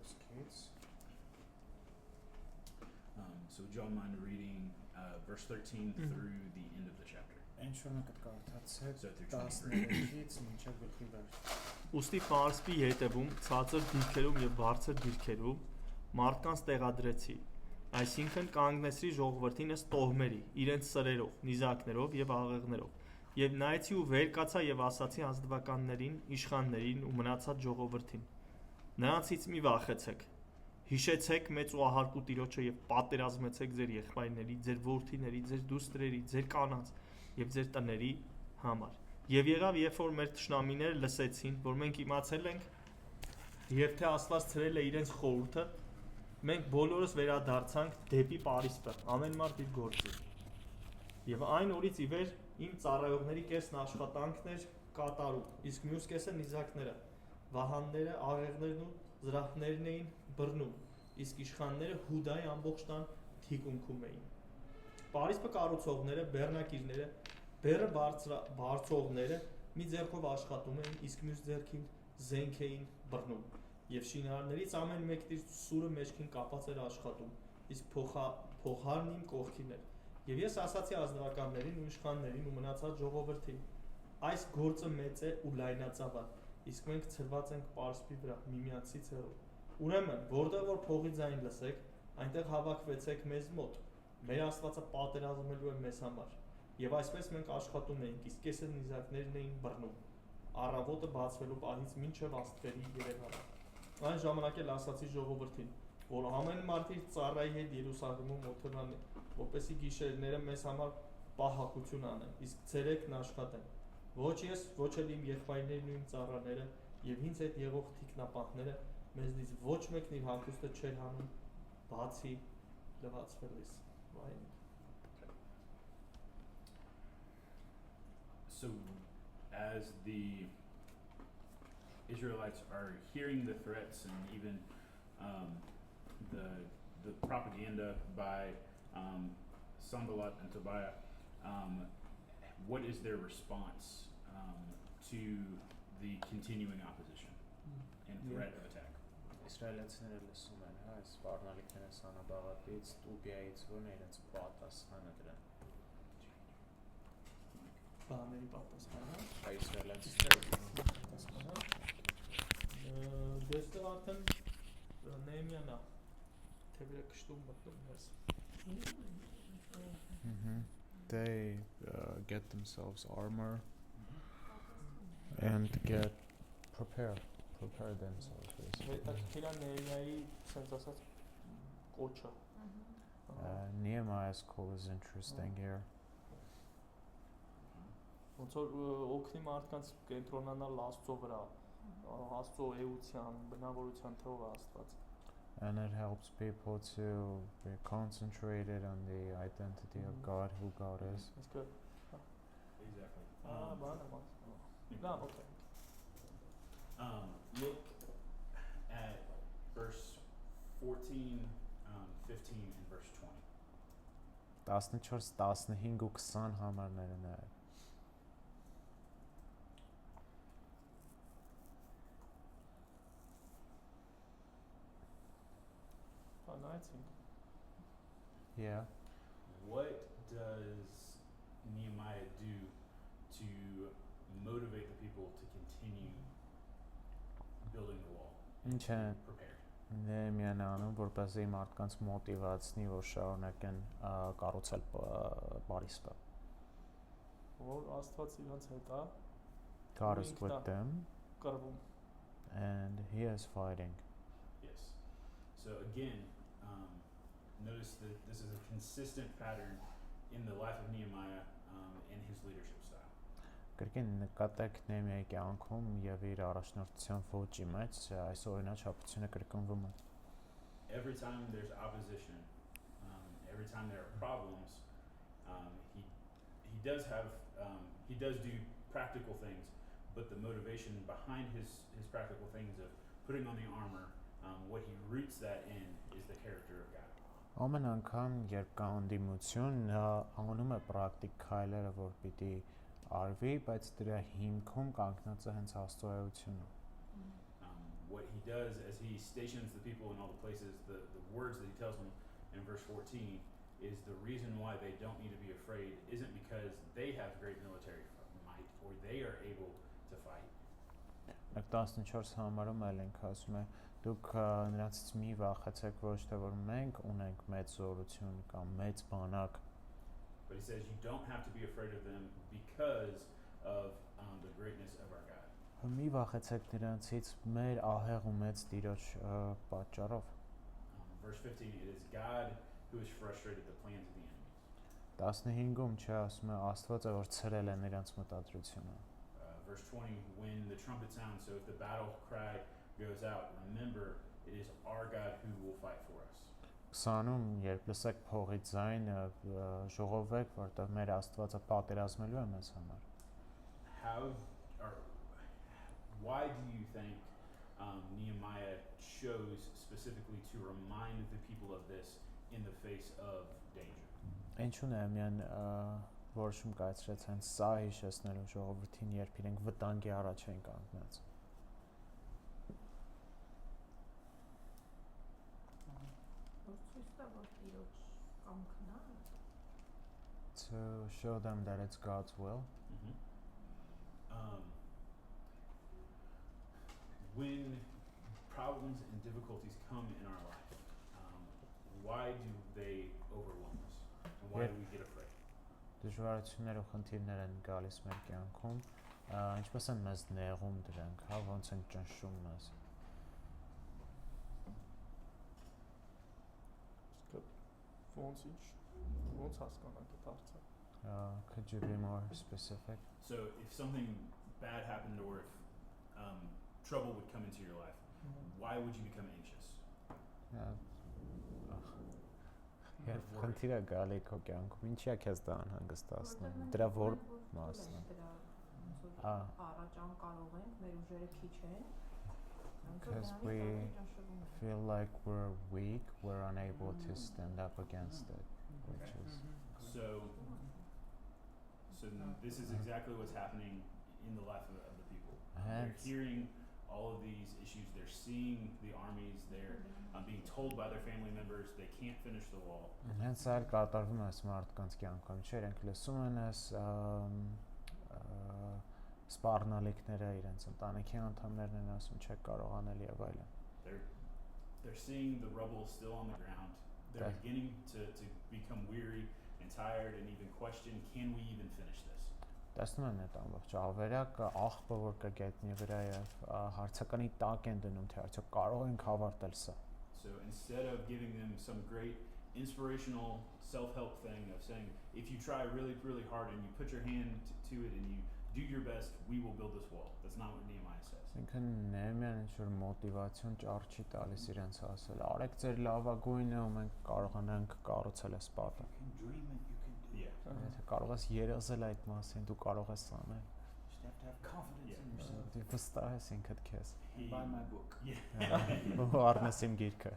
those kids. So would y'all mind reading verse 13 through the end of the chapter? So through 23. Ուստի Պարսպի ետևում, ցածր դիրքերում եւ բարձր դիրքերում մարդկանց տեղադրեցի, այսինքն կանգնեցրի ժողովրդին ըստ տոհմերի, իրենց սրերով, նիզակներով եւ աղեղներով, եւ նայեցի ու վեր կացա եւ ասացի ազնվականներին, իշխաններին ու մնացած ժողովրդին. Նրանցից մի վախեցեք, հիշեցեք մեծ ու ահարկու Տիրոջը եւ պատերազմեցեք ձեր եղբայրների, ձեր որդիների, ձեր դուստրերի, ձեր կանանց եւ ձեր տների համար։ Եվ եղավ, երբ որ մեր թշնամիները լսեցին, որ մենք իմացել ենք, եւ թե Աստված ցրել է իրենց խորհուրդը, մենք բոլորս վերադարձանք դեպի Պարիսպը, ամեն մարդ իր գործին։ Եվ այն օրից ի վեր իմ ծառայողների կեսն աշխատանքն էր կատարում, իսկ մյուս կեսը նիզակները, վահանները, աղեղներն ու զրահներն էին բռնում, իսկ իշխանները Հուդայի ամբողջ տան թիկունքում էին։ Պարիսպը կառուցողները, բեռնակիրները, բեռը բարձողները մի ձեռքով աշխատում էին, իսկ մյուս ձեռքին զենք էին բռնում, եւ շինարարներից ամեն մեկն իր սուրը մեջքին կապած էր աշխատում, իսկ փոխարն իմ կողքին էր։ Եվ ես ասացի ազնվականներին ու իշխաններին ու մնացած ժողովրդին. այս գործը մեծ է ու լայնածավալ, իսկ մենք ցրված ենք Պարսպի վրա միմյանցից հեռու։ Ուրեմն, որտեղ որ փողի ձայն լսեք, այնտեղ հավաքվեցեք մեզ մոտ։ Մեր Աստվածը պատերազմելու է մեզ համար։ Եվ այսպես մենք աշխատում էինք, իսկ կեսը նիզակներն էին բռնում, առավոտը բացվելու պահից մինչև աստղերի երևանը։ Այն ժամանակ էլ ասացի ժողովրդին, որ ամեն մարդ իր ծառայի հետ Երուսաղեմում օթևանի, որպեսզի գիշերները մեզ համար պահակություն անեն, իսկ ցերեկն աշխատեն։ Ոչ ես, ոչ էլ իմ եղբայրներն ու իմ ծառաները եւ ինձ հետ եղող թիկնապահները մեզնից ոչ մեկն իր հագուստը չէր հանում, բացի լվացվելիս։ So as the Israelites are hearing the threats and even the propaganda by Sanballat and Tobiah, what is their response to the continuing opposition and threat of attack? Իսրայելացիները լսում են, հա, այս սպառնալիքները Սանաբաղատից, Տուբիայից, որն է իրենց պատասխանը դրան։ Բաների պատասխանը։ Այ իսրայելացիները պատասխանը։ Դեստեղ արդեն Նեհեմիան է, թեւերը կշտում մտնում ներս։ They get themselves armor and get prepare themselves basically. Nehemiah's call is interesting here. Ոնց որ օգնի մարդկանց կենտրոնանալ Աստծո վրա, Աստծո էության, բնավորության թող Աստված։ And it helps people to be concentrated on the identity of God, who God is. That's good. Exactly. Okay. Look at verse 14, 15, and verse 20. 14, 15 ու 20 համարները նայեք։ Yeah. What does Nehemiah do to motivate the people to continue building the wall? Ինչ է Prepared. Նեհեմիան անում, որպեսզի մարդկանց մոտիվացնի, որ շարունակեն կառուցել Պարիսպը։ Որ Աստված իրենց հետ է։ God is with them. Կռվում։ And he is fighting. Yes. So again, notice that this is a consistent pattern in the life of Nehemiah and his leadership style. Կրկին նկատեք Նեհեմիայի կյանքում եւ իր առաջնորդության ոճի մեջ այս օրինաչափությունը կրկնվում է։ Every time there's opposition, every time there are problems, he does do practical things, but the motivation behind his practical things of putting on the armor, what he roots that in is the character of God. Ամեն անգամ, երբ կա անդիմություն, նա անում է պրակտիկ քայլերը, որ պիտի արվի, բայց դրա հիմքում կանգնած է հենց Աստծո էությունը։ what he does as he stations the people in all the places, the words that he tells them in verse 14 is the reason why they don't need to be afraid isn't because they have great military might or they are able to fight. 14 համարում էլ ենք ասում է դուք նրանցից մի վախեցեք ոչ թե որ մենք ունենք մեծ զորություն կամ մեծ բանակ. But he says you don't have to be afraid of them because of the greatness of our God. Մի վախեցեք նրանցից մեր ահեղ ու մեծ Տիրոջ պատճառով. Verse 15 it is God who has frustrated the plans of the enemy. 15-ում չէ ասում է Աստված է որ ցրել է նրանց մտադրությունը. Verse 20 when the trumpet sounds, so if the battle cry goes out, remember it is our God who will fight for us. 20-ում երբ լսեք փողի ձայնը ժողովեք որտեղ մեր Աստվածը պատերազմելու է մեզ համար. How or why do you think Nehemiah chose specifically to remind the people of this in the face of danger? Ինչու՞ Նեհեմիան որոշում կայացրեց հենց սա հիշեցնելու ժողովրդին, երբ իրենք վտանգի առաջ են կանգնած. To show them that it's God's will. When problems and difficulties come in our life, why do they overwhelm us? And why do we get afraid? Դժվարություններ ու խնդիրներ են գալիս մեր կյանքում, ինչպես են մեզ նեղում դրանք, հա, ոնց են ճնշում մեզ. Ոնց հասկանանք այդ հարցը? Could you be more specific? So if something bad happened or if trouble would come into your life, why would you become anxious? Երբ խնդիրը գալի քո կյանքում, ինչի՞ է քեզ դա անհանգստացնում? Դրա որ մասն է։ Առաջան կարող ենք, մեր ուժերը քիչ են։ Because we feel like we're weak, we're unable to stand up against it, which is So this is exactly what's happening in the life of the people. They're hearing all of these issues. They're seeing the armies. They're being told by their family members they can't finish the wall. Հենց այլ կատարվում է մարդկանց կյանքում, չէ՞, իրենք լսում են այս սպառնալիքները, իրենց ընտանիքի անդամներն են ասում, չեք կարող անել եւ այլն. They're seeing the rubble still on the ground. They're beginning to become weary and tired and even question, can we even finish this? Տեսնում են այդ ամբողջ ավերակը, աղբը որ կա գետնի վրա եւ հարցականի տակ են դնում, թե արդյոք կարող ենք ավարտել սա. So instead of giving them some great inspirational self-help thing of saying, if you try really, really hard and you put your hand to it and you do your best, we will build this wall. That's not what Nehemiah says. Ինքն Նեհեմիան ինչ-որ մոտիվացիոն ճառ չի տալիս իրենց ասել, արեք ձեր լավագույնը ու մենք կարողանանք կառուցել այս պատը. Եթե կարող ես երազել այդ մասին, դու կարող ես անել. Դու վստահ ես ինքդ քեզ. Buy my book. Ու առնես իմ գիրքը.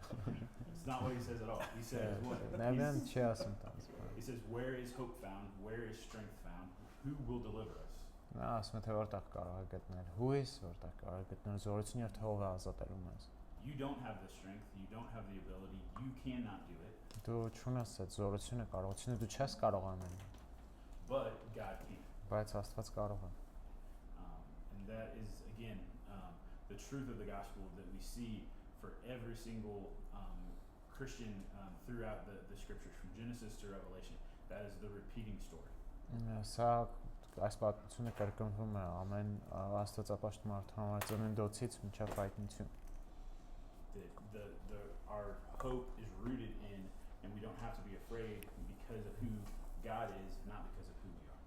It's not what he says at all. He says what? Նեհեմիան չի ասում տանց։ He says where is hope found? Where is strength found? Who will deliver us? Նա ասում է թե որտեղ կարող է գտնել հույս, որտեղ կարող է գտնել զորություն եւ թե ով է ազատելու մեզ. You don't have the strength, you don't have the ability, you cannot do it. Դու չունես այդ զորությունը, կարողությունը, դու չես կարող անել։ But God can. Բայց Աստված կարող է։ And that is again the truth of the gospel that we see for every single Christian throughout the scriptures from Genesis to Revelation. That is the repeating story. Սա այս պատմությունը կրկնվում է ամեն Աստվածապաշտ մարդու համար ծննդոցից մինչև հայտնություն. Our hope is rooted in, and we don't have to be afraid because of who God is, not because of who we are.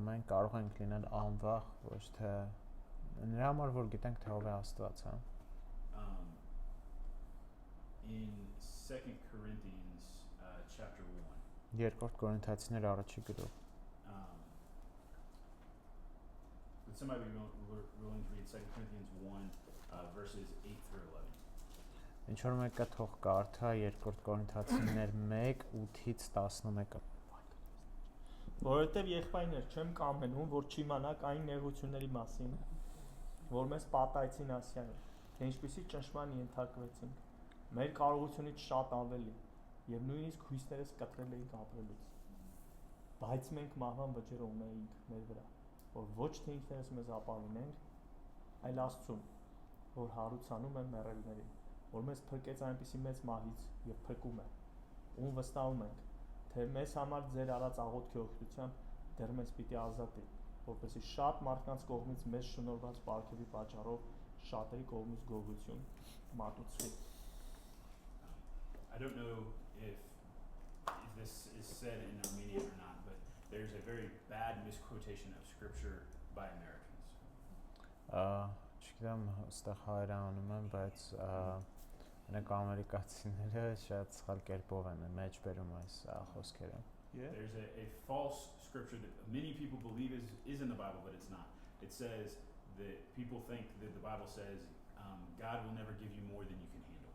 Մենք կարող ենք լինել անվախ, ոչ թե նրա համար որ գիտենք թե ով է Աստված, հա։ In 2 Corinthians chapter 1. Երկրորդ Կորինթացիներ առաջի գրող. Would somebody be willing to read 2 Corinthians 1 verses 8 through 11? Ինչ որ մեկը թող կարդա երկրորդ Կորինթացիներ 1:8-ից 11-ը։ Որովհետև եղբայրներ չեմ կամենում, որ չիմանաք այն նեղությունների մասին, որ մեզ պատահեցին Ասիայում, թե ինչպիսի ճնշման ենթարկվեցինք, մեր կարողությունից շատ ավելի, եւ նույնիսկ հույսներս կտրել էինք ապրելուց։ Բայց մենք մահվան վճիռ ունեինք մեր վրա, որ ոչ թե ինքներս մեզ ապավինենք, այլ Աստծուն, որ հարուցանում է մեռելներին, որ մեզ փրկեց այնպիսի մեծ մահից եւ փրկում է, ում վստահում ենք, թե մեզ համար ձեր արած աղոթքի օգնությամբ դեռ մեզ պիտի ազատի, որպեսզի շատ մարդկանց կողմից մեզ շնորհված բարքերի պատճառով շատերի կողմից գոհություն մատուցվի։ I don't know if this is said in Armenia or not, but there's a very bad misquotation of scripture by Americans. Չգիտեմ, այստեղ հայրանում եմ, բայց այնք ամերիկացիները շատ սխալ կերպով են մեջ բերում այս խոսքերը։ There's a false scripture that many people believe is in the Bible, but it's not. It says that people think that the Bible says God will never give you more than you can handle.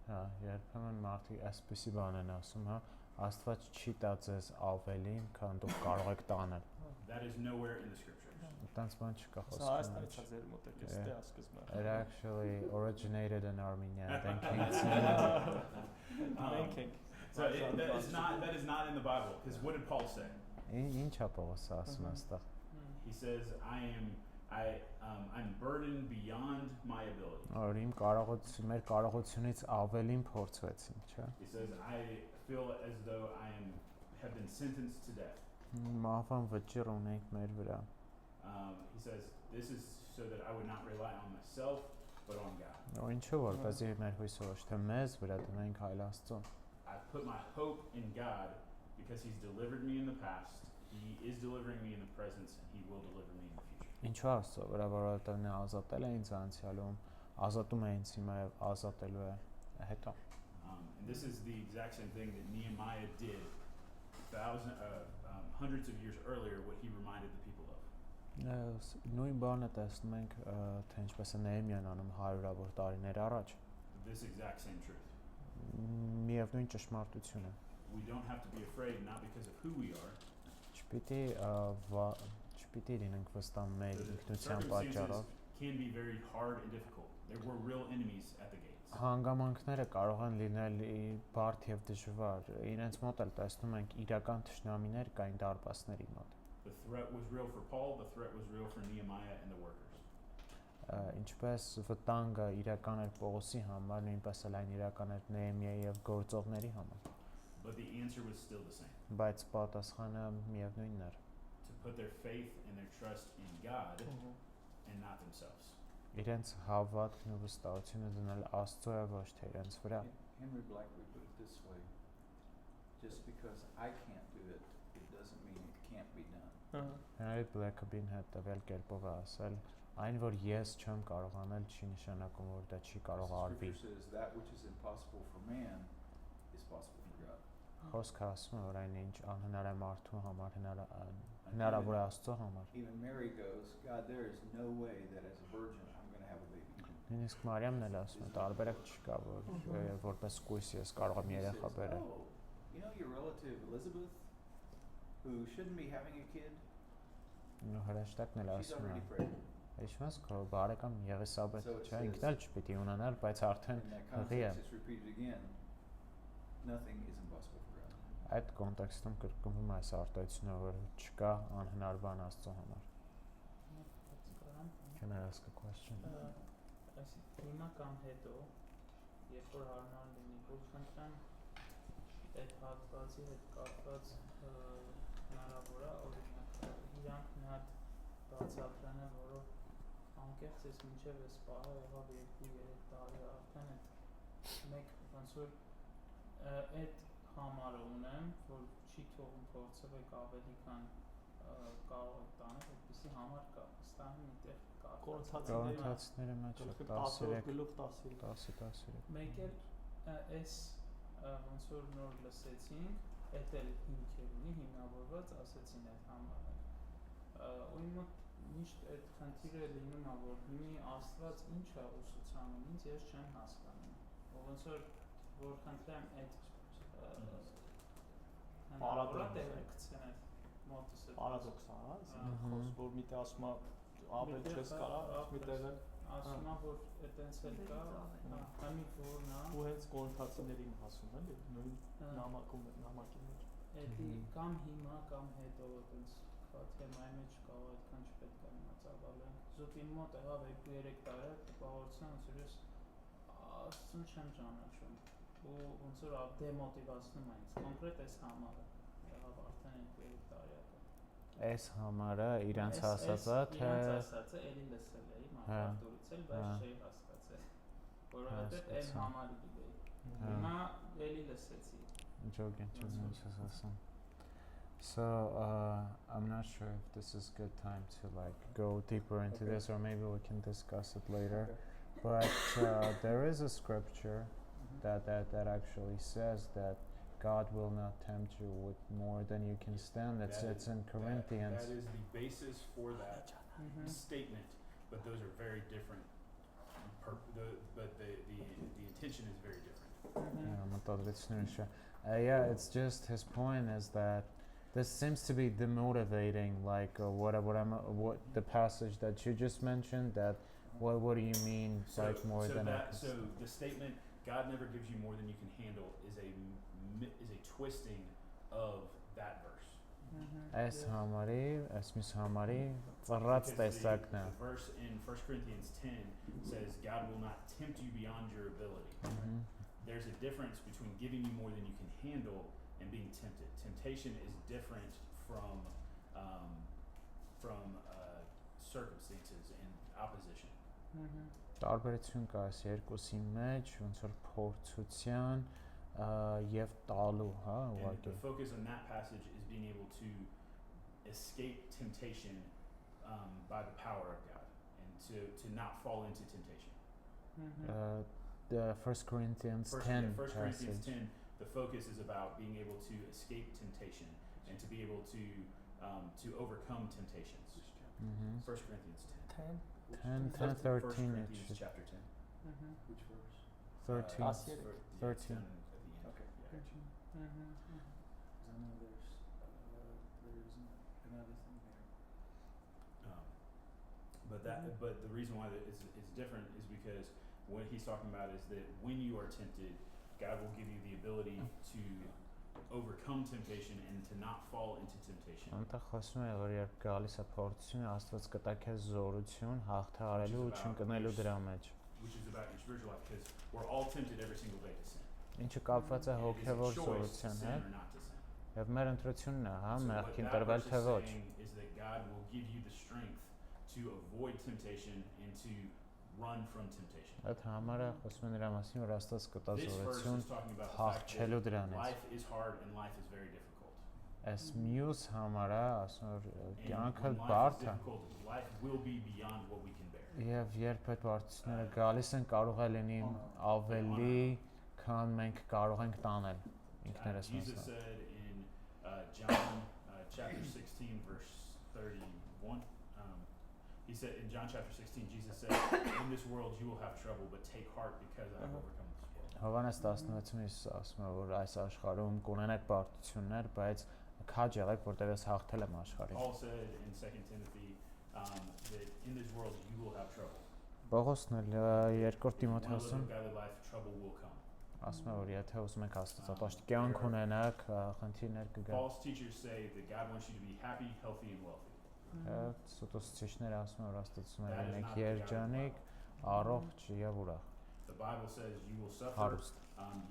Հա, երբեմն մարդիկ այսպեսի բան են ասում, հա, Աստված չի տա ձեզ ավելին, քան դուք կարող եք տանել։ That is nowhere in the scriptures. Այդտենց բան չկա խոսքում։ Հայաստանից է ձեր մոտակից դե ասկզբը։ It actually originated in Armenia. So that is not in the Bible, because what did Paul say? Ինչա Պողոս ասում այստեղ։ He says I'm burdened beyond my ability. Որ իմ մեր կարողությունից ավելին փորձվեցինք, չէ՞։ He says I feel as though have been sentenced to death. Մահվան վճիռ ունենք մեր վրա։ He says this is so that I would not rely on myself but on God. Ինչու որպեսզի մեր հույսը ոչ թե մեզ վրա դնենք, այլ Աստծուն։ I put my hope in God because He's delivered me in the past. He is delivering me in the present, and He will deliver me in the future. Ինչու Աստծո վրա, որովհետև նա ազատել է ինձ անցյալում, ազատում է ինձ հիմա եւ ազատելու է հետո։ And this is the exact same thing that Nehemiah did hundreds of years earlier, what he reminded the people of. Նույն բանը տեսնում ենք, թե ինչպես է Նեհեմիան անում 100-ավոր տարիներ առաջ։ This exact same truth. Միևնույն ճշմարտությունը։ We don't have to be afraid, not because of who we are. Չպիտի լինենք վստահ մեր ինքնության պատճառով։ Can be very hard and difficult. There were real enemies at the gates. Հանգամանքները կարող են լինել բարդ եւ դժվար։ Իրենց մոտ էլ տեսնում ենք իրական թշնամիներ կային դարպասների մոտ։ The threat was real for Paul, the threat was real for Nehemiah and the workers. Ինչպես վտանգը իրական էր Պողոսի համար, նույնպես էլ այն իրական էր Նեհեմիայի եւ գործողների համար։ But the answer was still the same. Բայց պատասխանը միևնույնն էր։ To put their faith and their trust in God and not themselves. Իրենց հավատքն ու վստահությունը դնել Աստծո է, ոչ թե իրենց վրա։ Henry Blackley put it this way: just because I can't do it, it doesn't mean it can't be done. Henry Blackaby-ն հետևյալ կերպով է ասել, այն որ ես չեմ կարող անել, չի նշանակում, որ դա չի կարող արվի։ Says that which is impossible for man is possible for God. Խոսքը ասում է, որ այն ինչ անհնար է մարդու համար, հնարավոր է Աստծո համար։ Even Mary goes, God, there is no way that as a virgin I'm going to have a baby. Նույնիսկ Մարիամն էլ ասում է, տարբերակ չկա, որ որպես կույս ես կարող եմ երեխա բերել։ You know your relative Elizabeth, who shouldn't be having a kid? Ու հրաշտակն էլ She's ասում է, already pregnant. Ինչպես քո բարեկամ Եղիսաբեթը, չէ, ինքն էլ չպիտի ունենար, բայց արդեն In that հղի է։ context, it's repeated again. Nothing is impossible for God. Այդ կոնտեքստում կրկնվում է այս արտահայտությունը, որ չկա անհնար բան Աստծո համար։ Can I ask a question? Հիմա կամ հետո, երբ որ հարմար լինի, որ խնդրեմ այդ հատվածի հետ կապված հնարավոր է, օրինակ իրանք մի հատ բացատրեն է, որով անկեղծ ես մինչև այս պահը եղավ 2-3 տարի արդեն այդ մեկ ոնց որ այդ համարը ունեմ, որ չի թողում փորձեք ավելի քան կարող եք տանել, այդպիսի համար կա, վստահ եմ այդտեղ կա Կորինթացիների մեջ 10-13 մեկ էլ այս ոնց որ նոր լսեցինք, այդ էլ հիմքեր ունի, հիմնավորված ասեցին այդ համարը ու իմ միշտ այդ խնդիրը լինում է, որ մի Աստված ինչ է ուսուցանում ինձ, ես չեմ հասկանում ոնց որ խնդրեմ այդ պարադոքսն է պարադոքս է, խոսք որ միտեղ ասում է ավել չես կարա, միտեղ ասում է որ այտենց էլ կա, համի որն է, ու հենց կորինթացիներին հասում էլի նույն նամակի մեջ։ էդի կամ հիմա կամ հետո այտենց թեմայի մեջ կա, այդքան չպետք է հիմա ծավալենք։ Զուտ իմ մոտ եղավ 2-3 տարի տպավորության ոնց որ ես աստծուն չեմ ճանաչում ու ոնց որ դեմոտիվացնում է ինձ կոնկրետ այս համարը եղավ արդեն 2-3 տարի ակա Այս համարը իրանց ասածա թե իրանց ասածը էլի լսել էի մարտուրից էլ բայց չէի հասկացել որովհետև այն համարը գիտեի հիմա էլի լսեցի So I'm not sure if this is a good time to like go deeper into this or maybe we can discuss it later. But there is a scripture that actually says that God will not tempt you with more than you can stand. It's in Corinthians. That is the basis for that statement, but those are very different. But the intention is very different. Yeah, it's just his point is that this seems to be demotivating, like what the passage that you just mentioned. That what do you mean? So, like more so than that, so the statement God never gives you more than you can handle is a twisting of that verse. Այս համարի, այս մյուս համարի ծռած Because տեսակն է։ the verse in 1 Corinthians 10 says God will not tempt you beyond your ability. There's a difference between giving you more than you can handle and being tempted. Temptation is different from circumstances and opposition. Տարբերություն կա այս երկուսի մեջ, ոնց որ փորձության եւ տալու, հա, And ուղղակի։ the focus on that passage is being able to escape temptation by the power of God and to not fall into temptation. The 1 Corinthians 10 1 Corinthians passage. 10, the focus is about being able to escape temptation and to be able to overcome temptations. 1 Corinthians 10. 10, 1 13 Corinthians ish. chapter 10. Which verse? 13. It's at the end. Okay. Yeah. Because I know there's another thing there. But the reason why it's different is because what he's talking about is that when you are tempted, God will give you the ability to overcome temptation and to not fall into temptation. Անտեղ խոսում է որ երբ գալիս է փորձությունը, Աստված կտա քեզ զորություն հաղթահարելու ու չընկնելու դրա մեջ։ Which is about your spiritual life because we're all tempted every single day to sin. Ինչը կապված է It is a հոգևոր choice to զորության sin հետ or not to sin. եւ մեր ընտրությունն է, հա, So what մեղքին that տրվել verse թե is ոչ։ saying is that God will give you the strength to avoid temptation and to run from temptation. Այդ համարը խոսում է նրա մասին, որ Աստված կտա This verse զորություն is talking about the fact հաղթելու that դրանից։ life is hard and life is very difficult. Այս մյուս համարը ասում որ And կյանքը when life is բարդ է difficult, life will be beyond what we can bear. եւ երբ այդ բարդությունները գալիս են, կարող է լինի ավելի, քան մենք կարող ենք տանել ինքներս մեզ։ Jesus said in John chapter 16 verse 31, he said in John chapter 16, Jesus said, in this world you will have trouble, but take heart because I have overcome this world. Հովհաննես 16-ին Հիսուս ասում է, որ այս աշխարհում կունենաք բարդություններ, բայց քաջ եղեք, որտեղ ես հաղթել եմ աշխարհին։ Paul said in 2 Timothy that in this world you will have trouble. Պողոսն էլ երկրորդ If you want to live Տիմոթեոսում a godly life, trouble will come. ասում է, որ եթե ուզում եք Աստծո կյանք ունենաք, խնդիրներ կգան։ False teachers say that God wants you to be happy, healthy, and wealthy. Սուտոսիչները ասում են, որ Աստծո ունենաք երջանիկ, առողջ եւ ուրախ։ The Bible says you will suffer, Հարուստ։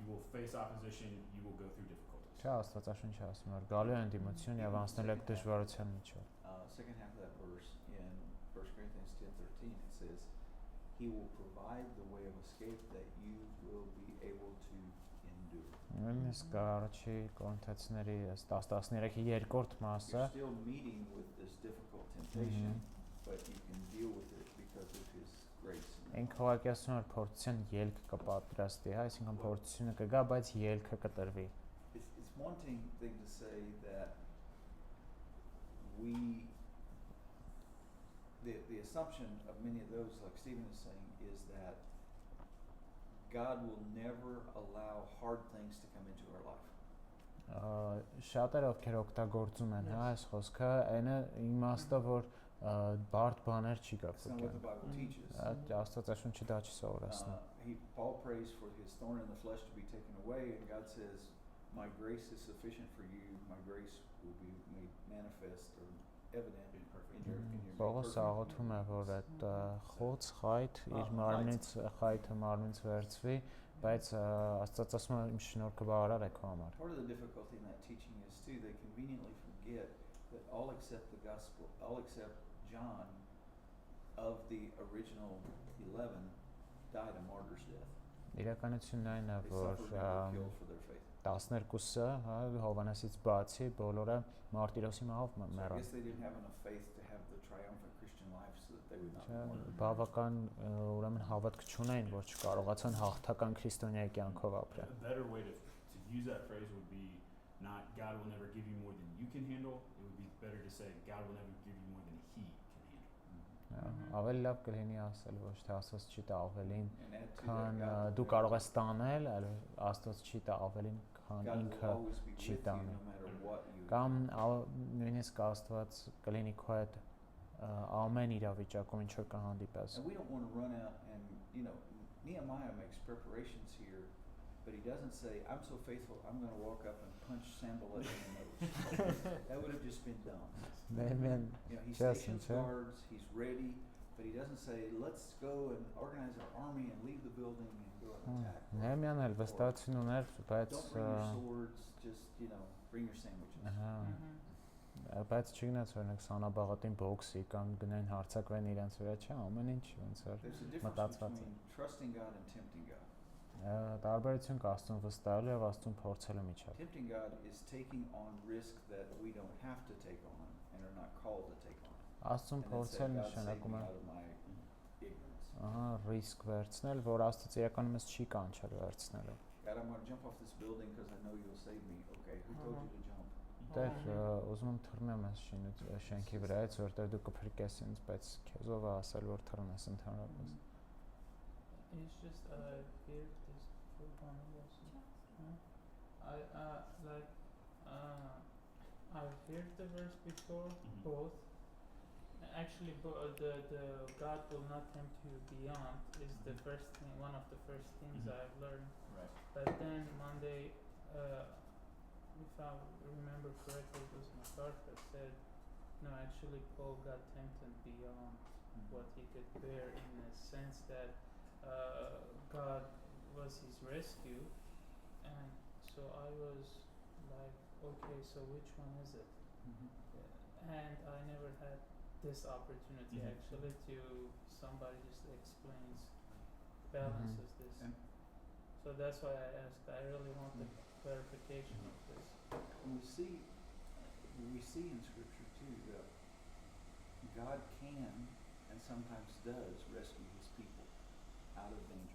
you will face opposition, you will go through difficulties. Չէ, Աստվածաշունչը ասում է, որ գալու են դիմություն եւ անցնելու եք դժվարության միջով։ Second half of that verse in 1 Corinthians 10:13 it says, He will provide the way of escape that you will be able to endure. Նույնիսկ առաջի Կորինթացիների 10-13-ի երկրորդ մասը You're still meeting with this difficult temptation, but you can deal with it because of His grace. ինքը ուղղակի ասում է, որ փորձության ելք կպատրաստի, հա, այսինքն փորձությունը կգա, բայց ելքը կտրվի։ It's one thing to say that the assumption of many of those, like Stephen is saying, is that God will never allow hard things to come into our life. Շատերը ովքեր օգտագործում են, հա, այս խոսքը, այնը իմաստը, որ բարդ բաներ չի կա That's not what the փրկեն։ Bible teaches. Աստվածաշունչը դա չի սովորեցնում։ Paul prays for his thorn in the flesh to be taken away, and God says, "My grace is sufficient for you. My grace will be made manifest or evident in your Պողոս աղոթում է, որ այդ խոց խայթ իր մարմնից խայթը մարմնից վերցվի, բայց Աստված ասում է իմ շնորհքը բավարար է քո համար։ Part of the difficulty in that teaching is too they conveniently forget that all except the gospel, all except John of the original 11 died a martyr's death. Իրականությունն այն է, They որ suffered and were killed for their faith. 12-ը, հա, Հովանեսից բացի բոլորը մարտիրոսի մահով So I մեռան։ guess they didn't have enough faith to have the triumphant Christian life so that they would not be martyred. Բավական ուրեմն հավատք չունեին, որ չկարողացան հաղթական քրիստոնյայի կյանքով ապրել։ A better way to use that phrase would be not God will never give you more than you can handle. It would be better to say God will never give you more than He can handle. Ավելի լավ կլինի ասել, ոչ թե Աստված չի տա ավելին, And add to քան that, God դու will կարող ես տանել, այլ Աստված չի տա ավելին, քան God will ինքը always be with չի you տանի։ no matter what you Կամ նույնիսկ Աստված կլինի քո հետ ամեն իրավիճակում ինչ որ կհանդիպես։ And we don't want to run out and, Nehemiah makes preparations here, but he doesn't say, I'm so faithful, I'm going to walk up and punch Sanballat in the nose. That would have just been dumb. He stations guards, he's ready, but he doesn't say, let's go and organize our army and leave the building and go and attack. Նեհեմիան էլ վստահություն ուներ, բայց Don't bring your swords, just, bring your sandwiches. Բայց չգնաց օրինակ Սանաբաղատին բոքսի կամ գնային հարցակվեն իրենց վրա, չէ, ամեն ինչ ոնց որ There's a difference մտածված է։ between trusting God and tempting God. Տարբերություն կա Աստծուն վստահելու եւ Աստծուն փորձելու միջև։ Tempting God is taking on risk that we don't have to take on and are not called to take on. Աստծուն And then say, փորձել God save նշանակում me է out of my ignorance. ռիսկ վերցնել, որ Աստծո իրականում մեզ չի կանչել վերցնելու։ God, I'm going to jump off this building because I know you'll save me. Okay, who told you to jump? Դեր ուզում եմ թռնեմ այս շենքի վրայից, որտեղ դու կփրկես ինձ, բայց քեզ ով է ասել որ թռնես ընդհանրապես։ It's just I heard this for one also. I've heard the verse before, both. Actually, the God will not tempt you beyond is the first thing, one of the first things I've learned. Right. But then Monday, if I remember correctly, it was MacArthur that said, no, actually Paul got tempted beyond what he could bear in a sense that God was his rescue. And so I was like, okay, so which one is it? And I never had this opportunity actually to somebody just explains, balances this. So that's why I asked. I really want the clarification of this. We see in Scripture too that God can and sometimes does rescue His people out of dangers.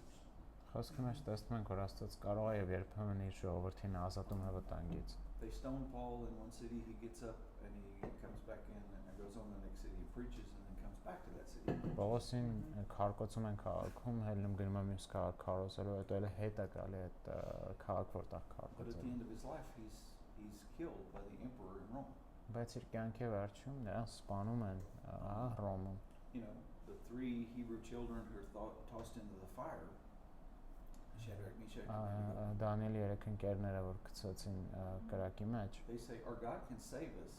Խոսքը մեջ տեսնում ենք, որ Աստված կարող է եւ երբեմն իր ժողովրդին ազատում է վտանգից։ They stone Paul in one city, he gets up and he comes back in and goes on to the next city and preaches and then comes back to that city. Պողոսին քարկոցում են քաղաքում, հելնում գնում է մյուս քաղաք քարոզելու, հետո էլ հետ է գալի այդ քաղաք որտեղ But at the քարկոցել։ end of his life, he's killed by the emperor in Rome. Բայց իր կյանքի վերջում նրան սպանում են Հռոմում։ The three Hebrew children who are tossed into the fire, Shadrach, Meshach, and Abednego. Դանիելի երեք ընկերները որ գցեցին կրակի մեջ։ They say, our God can save us,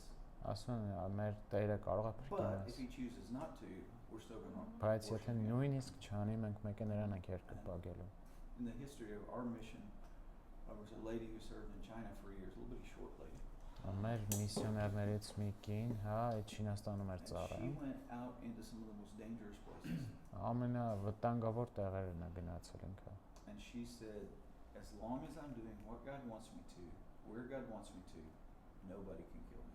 Ասում են մեր Տերը կարող է փրկել but մեզ։ if He chooses not to, we're still going to Բայց եթե նույնիսկ չանի, մենք մեկ է նրան ենք երկրպագելու։ In the history of our mission, there was a lady who served in China for years, a little bitty short lady. Մեր միսիոներներից մի կին, հա, այդ Չինաստանում էր And ծառայում։ she went out into some of the most dangerous places. Ամենավտանգավոր տեղերն է գնացել ինքը։ And she said, as long as I'm doing what God wants me to, where God wants me to, nobody can kill me.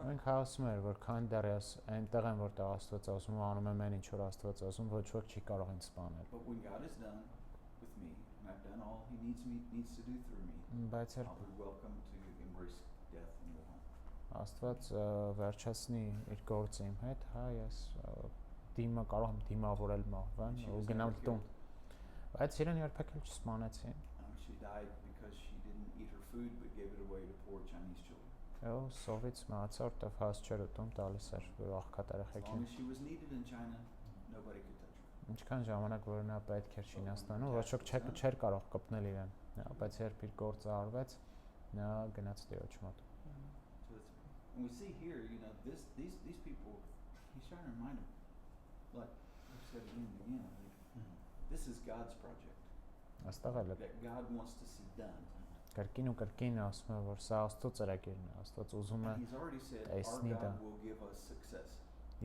Մենք ասում էր, որ քան դեռ այնտեղ են որտեղ Աստված ասում ու անում եմ այն ինչ որ Աստված ասում, ոչ ոք չի կարող ինձ սպանել։ But when God is done with me, and I've done all He needs to do through me, Բայց I'll be welcome to embrace death and go home. Աստված վերջացնի իր գործը իմ հետ, հա, ես կարող եմ դիմավորել մահվան ու գնալ տուն։ Բայց իրեն երբեք էլ չսպանեցին։ She died because she didn't eat her food but gave it away to poor Chinese children. Ու սովից մահացա, որտեվ հաս չէր ուտում տալիս էր աղքատ As long երեխեքին։ as she was needed in China, nobody could touch her. Ինչքան ժամանակ որ նա պետք էր Չինաստանում, ոչ ոք չէր կարող կպնել իրեն։ Բայց երբ իր գործը արվեց, նա գնաց Տիրոջ մոտ։ So it's, and we see here, these people, he's trying to remind them, like I've said again and again, I think, this is God's project Աստեղ էլ that God wants to see done. կրկին ու կրկին ասում է, որ սա Աստծո ծրագիրն է, Աստված ուզում է And he's already said our տեսնի դա։ God will give us success.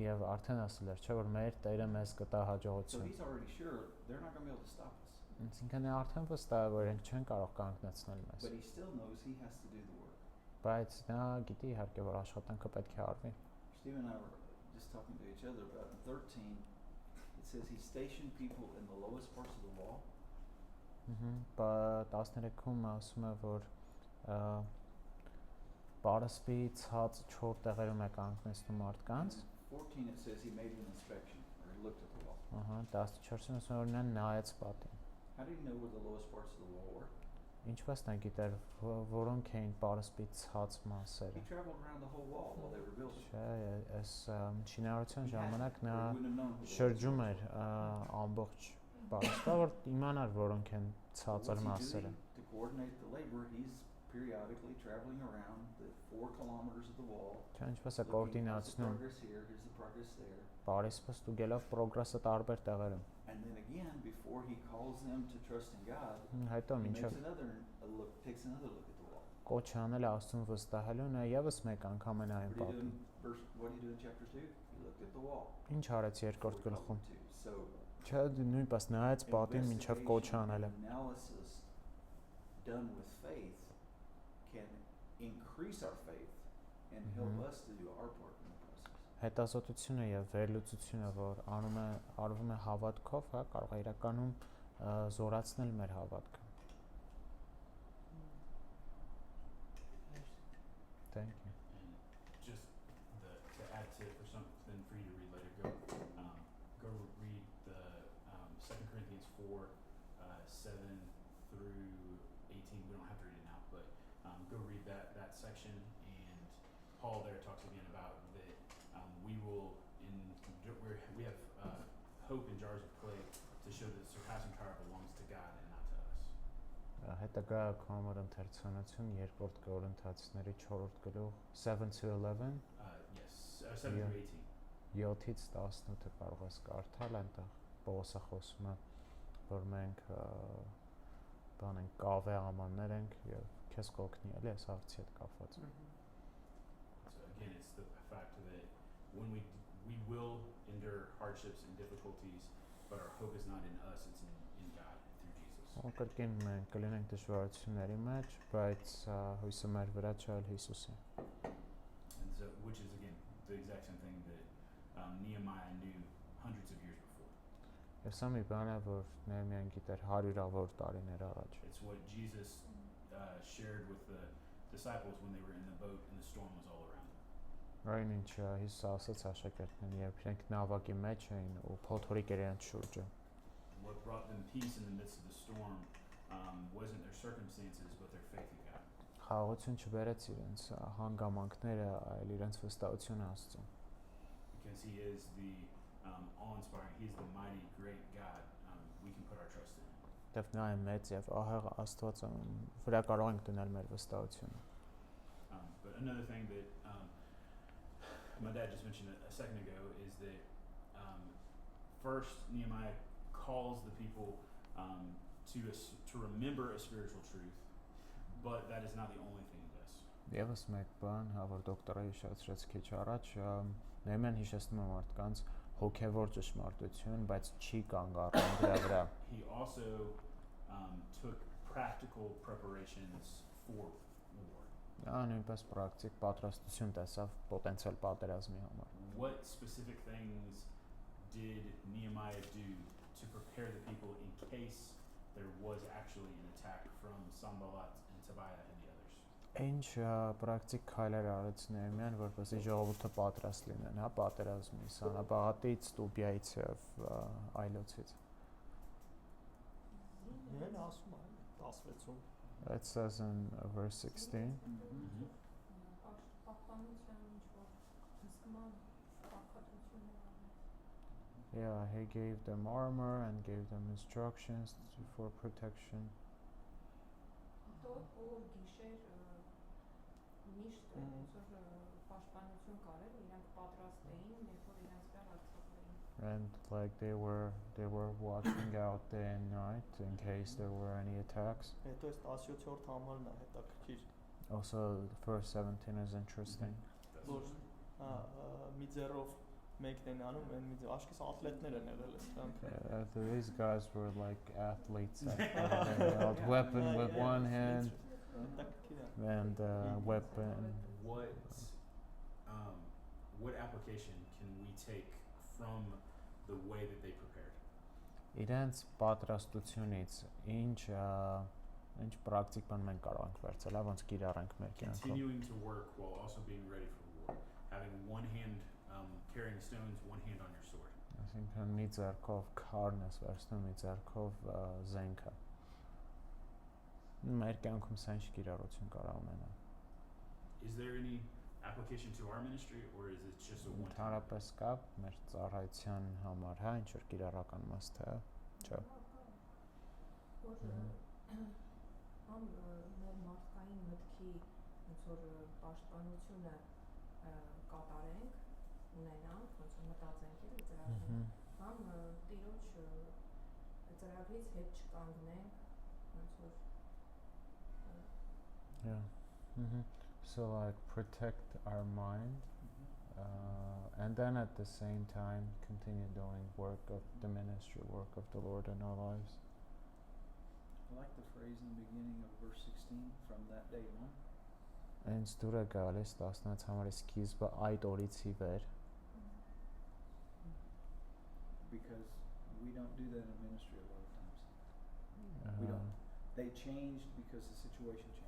Եվ արդեն ասել էր, չէ՞ որ մեր Տերը մեզ կտա So հաջողություն։ he's already sure they're not going to be able to stop us. Այսինքն է արդեն վստահ է, որ ենք չեն կարող կանգնեցնել մեզ։ But he still knows he has to do the work. Բայց նա գիտի իհարկե, որ աշխատանքը պետք է արվի։ Steve and I were just talking to each other about in 13, it says he stationed people in the lowest parts of the wall. Բա 13-ում ասում է, որ Պարսպի ցած 4 տեղերում է կանգնեցնում մարդկանց։ 14 it says he made an inspection or he looked at the wall. 14-ում ասում է, որ նա նայեց պատին։ How do you know where the lowest parts of the wall were? Ինչպես նա գիտեր, որոնք էին Պարսպի ցած He մասերը։ traveled around the whole wall while they were building. Չէ, այս շինարարության ժամանակ նա He wouldn't have known who the շրջում lowest էր parts ամբողջ Պարսպը, որ իմանար որոնք են were. ցածր What's he մասերը։ doing to coordinate the labor? He's periodically traveling around the 4 kilometers of the wall. Չէ, ինչպես է Looking, how's the կոորդինացնում progress here, here's the progress there. Պարիսպը ստուգելով պրոգրեսը տարբեր տեղերում։ And then again, before he calls them to trust in God, Հետո he makes մինչև takes another look at the wall. կոչ անել է Աստծուն վստահելու, նա եւս մեկ անգամ է նայում What do you do պատին։ what do you do in chapter 2? He looked at the wall. Ինչ արեց երկրորդ գլխում։ So Չէ, նույնպես նայեց պատին մինչև կոչ անելը։ analysis done with faith can increase our faith and help us to do our part in the process. Հետազոտությունը եւ վերլուծությունը, որ արվում է հավատքով, հա, կարող է իրականում զորացնել մեր հավատքը։ Thank you. And just to add to for something for you to read later, go read the 2 Corinthians 4, 7 through 18. We don't have to read it now, but go read that section. And Paul there talks again about that we have hope in jars of clay to show that the surpassing power belongs to God and not to us. Հետագա կամեր ընթերցանություն երկրորդ Կորինթացիների 4-րդ գլուխ 7 to 11 Yes, 7 through 18. 7-ից 18-ը կարող ես կարդալ, այնտեղ Պողոսը խոսում է, որ մենք բան ենք կավե ամաններ ենք եւ քեզ կօգնի էլի այս հարցի հետ կապված։ So again, it's the fact that when we will endure hardships and difficulties, but our hope is not in us, it's in God through Jesus. Կրկին մենք կլինենք դժվարությունների մեջ, բայց հույսը մեր վրա չէ, այլ Հիսուսի։ And so, which is again the exact same thing that Nehemiah knew hundreds of years before. Եվ սա մի բան է, որ Նեհեմիան գիտեր 100-ավոր տարիներ առաջ։ It's what Jesus shared with the disciples when they were in the boat and the storm was all around them. Այն ինչ Հիսուս ասաց աշակերտներին, երբ իրենք նավակի մեջ էին ու փոթորիկ էր իրենց շուրջը։ What brought them peace in the midst of the storm wasn't their circumstances, but their faith in God. Խաղաղություն չբերեց իրենց հանգամանքները, այլ իրենց վստահությունը Աստծուն։ Because He is the awe-inspiring, He's the mighty, great God. We can put our trust in Him. Դեռ նա է մեծ եւ ահեղ Աստված, վրա կարող ենք դնել մեր վստահությունը։ But another thing that my dad just mentioned a second ago is that first Nehemiah calls the people to remember a spiritual truth, but that is not the only thing he does. Եվս մեկ բան, հա, որ դոկտորը հիշեցրեց քիչ առաջ, Նեհեմիան հիշեցնում է մարդկանց հոգևոր ճշմարտություն, բայց չի կանգ առնում դրա վրա։ He also took practical preparations for war. Նա նույնպես պրակտիկ պատրաստություն տեսավ պոտենցիալ պատերազմի համար։ What specific things did Nehemiah do to prepare the people in case there was actually an attack from Sanballat and Tobiah and the others? Ինչ պրակտիկ քայլեր արեց Նեհեմիան, որպեսզի ժողովուրդը պատրաստ լինեն, հա, պատերազմի, Սանաբաղատից, Տուբիայից եւ այլոցից։ Են ասում են 16-ում։ It says in verse 16. Պաշտպանության ինչ-որ հսկման կարգադրություն էր արել։ Yeah, he gave them armor and gave them instructions for protection. Հետո օր գիշեր միշտ ոնց որ պաշտպանություն կարել, իրենք պատրաստ էին, երբ որ իրենց վրա հարձակվեին։ And like they were watching out day and night in case there were any attacks. Հետո այս 17-րդ համարն է հետաքրքիր։ Also, the first 17 is interesting. Որ մի ձեռով մեկն են անում, այն մի ձեռ աշկես ատլետներ են եղել սրանք։ These guys were like athletes. They held weapon with one hand and weapon. What application can we take from the way that they prepared? Իրենց պատրաստությունից ինչ պրակտիկ բան մենք կարող ենք վերցնել, ոնց կիրառենք մեր կյանքում։ Continuing to work while also being ready for war. Having one hand carrying stones, one hand on your sword. Այսինքն մի ձեռքով քարն ես վերցնում, մի ձեռքով զենքը։ Մեր կյանքում սա ինչ կիրառություն կարող ունենա։ Is there any application to our ministry or is it just a one-time? Ընդհանրապես կա մեր ծառայության համար, հա, ինչ որ կիրառական մաս թե, չէ։ Որ համ մեր մարդկային մտքի ոնց որ պաշտպանությունը կատարենք, ունենանք, ոնց որ մտածենք էլի ծրագրում, համ տիրոջ ծրագրից հետ չկանգնենք, ոնց որ Yeah. So like protect our mind, and then at the same time continue doing work of the ministry, work of the Lord in our lives. I like the phrase in the beginning of verse 16, from that day on. Այնց դուր է գալիս 16 համարի սկիզբը այդ օրից ի վեր, Because we don't do that in ministry a lot of times. We don't. They changed because the situation changed.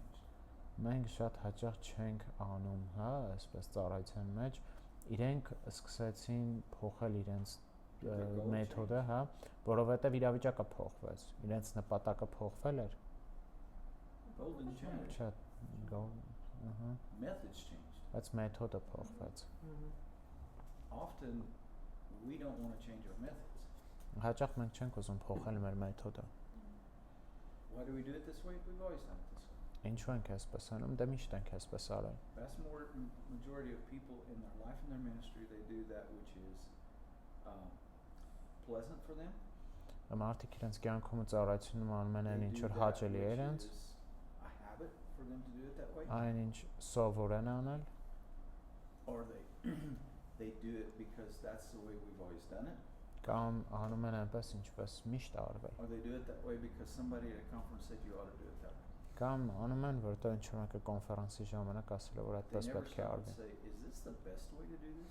Մենք շատ հաճախ չենք անում, հա, այսպես ծառայության մեջ, իրենք սկսեցին փոխել իրենց մեթոդը, հա, որովհետև իրավիճակը փոխվեց, իրենց նպատակը փոխվել էր։ Golden changed. Շատ Methods changed. Բայց մեթոդը փոխվեց։ Often we don't want to change our methods. Հաճախ մենք չենք ուզում փոխել մեր մեթոդը։ Why do we do it this way? We've always done it this way. Ինչու ենք այսպես անում, դե միշտ ենք այսպես արել։ Vast majority of people in their life and their ministry, they do that which is pleasant for them. Մարդիկ իրենց կյանքում ծառայությունում անում են այն ինչ որ հաճելի է իրենց։ A habit for them to do it that way. Այն ինչ սովոր են անել։ Or they do it because that's the way we've always done it. Կամ անում են այնպես ինչպես միշտ արվել։ Or they do it that way because somebody at a conference said you ought to do it that way. Կամ անում են որտեղ ինչ որ մեկը կոնֆերանսի ժամանակ ասել է որ այդպես պետք է արվի։ Is this the best way to do this?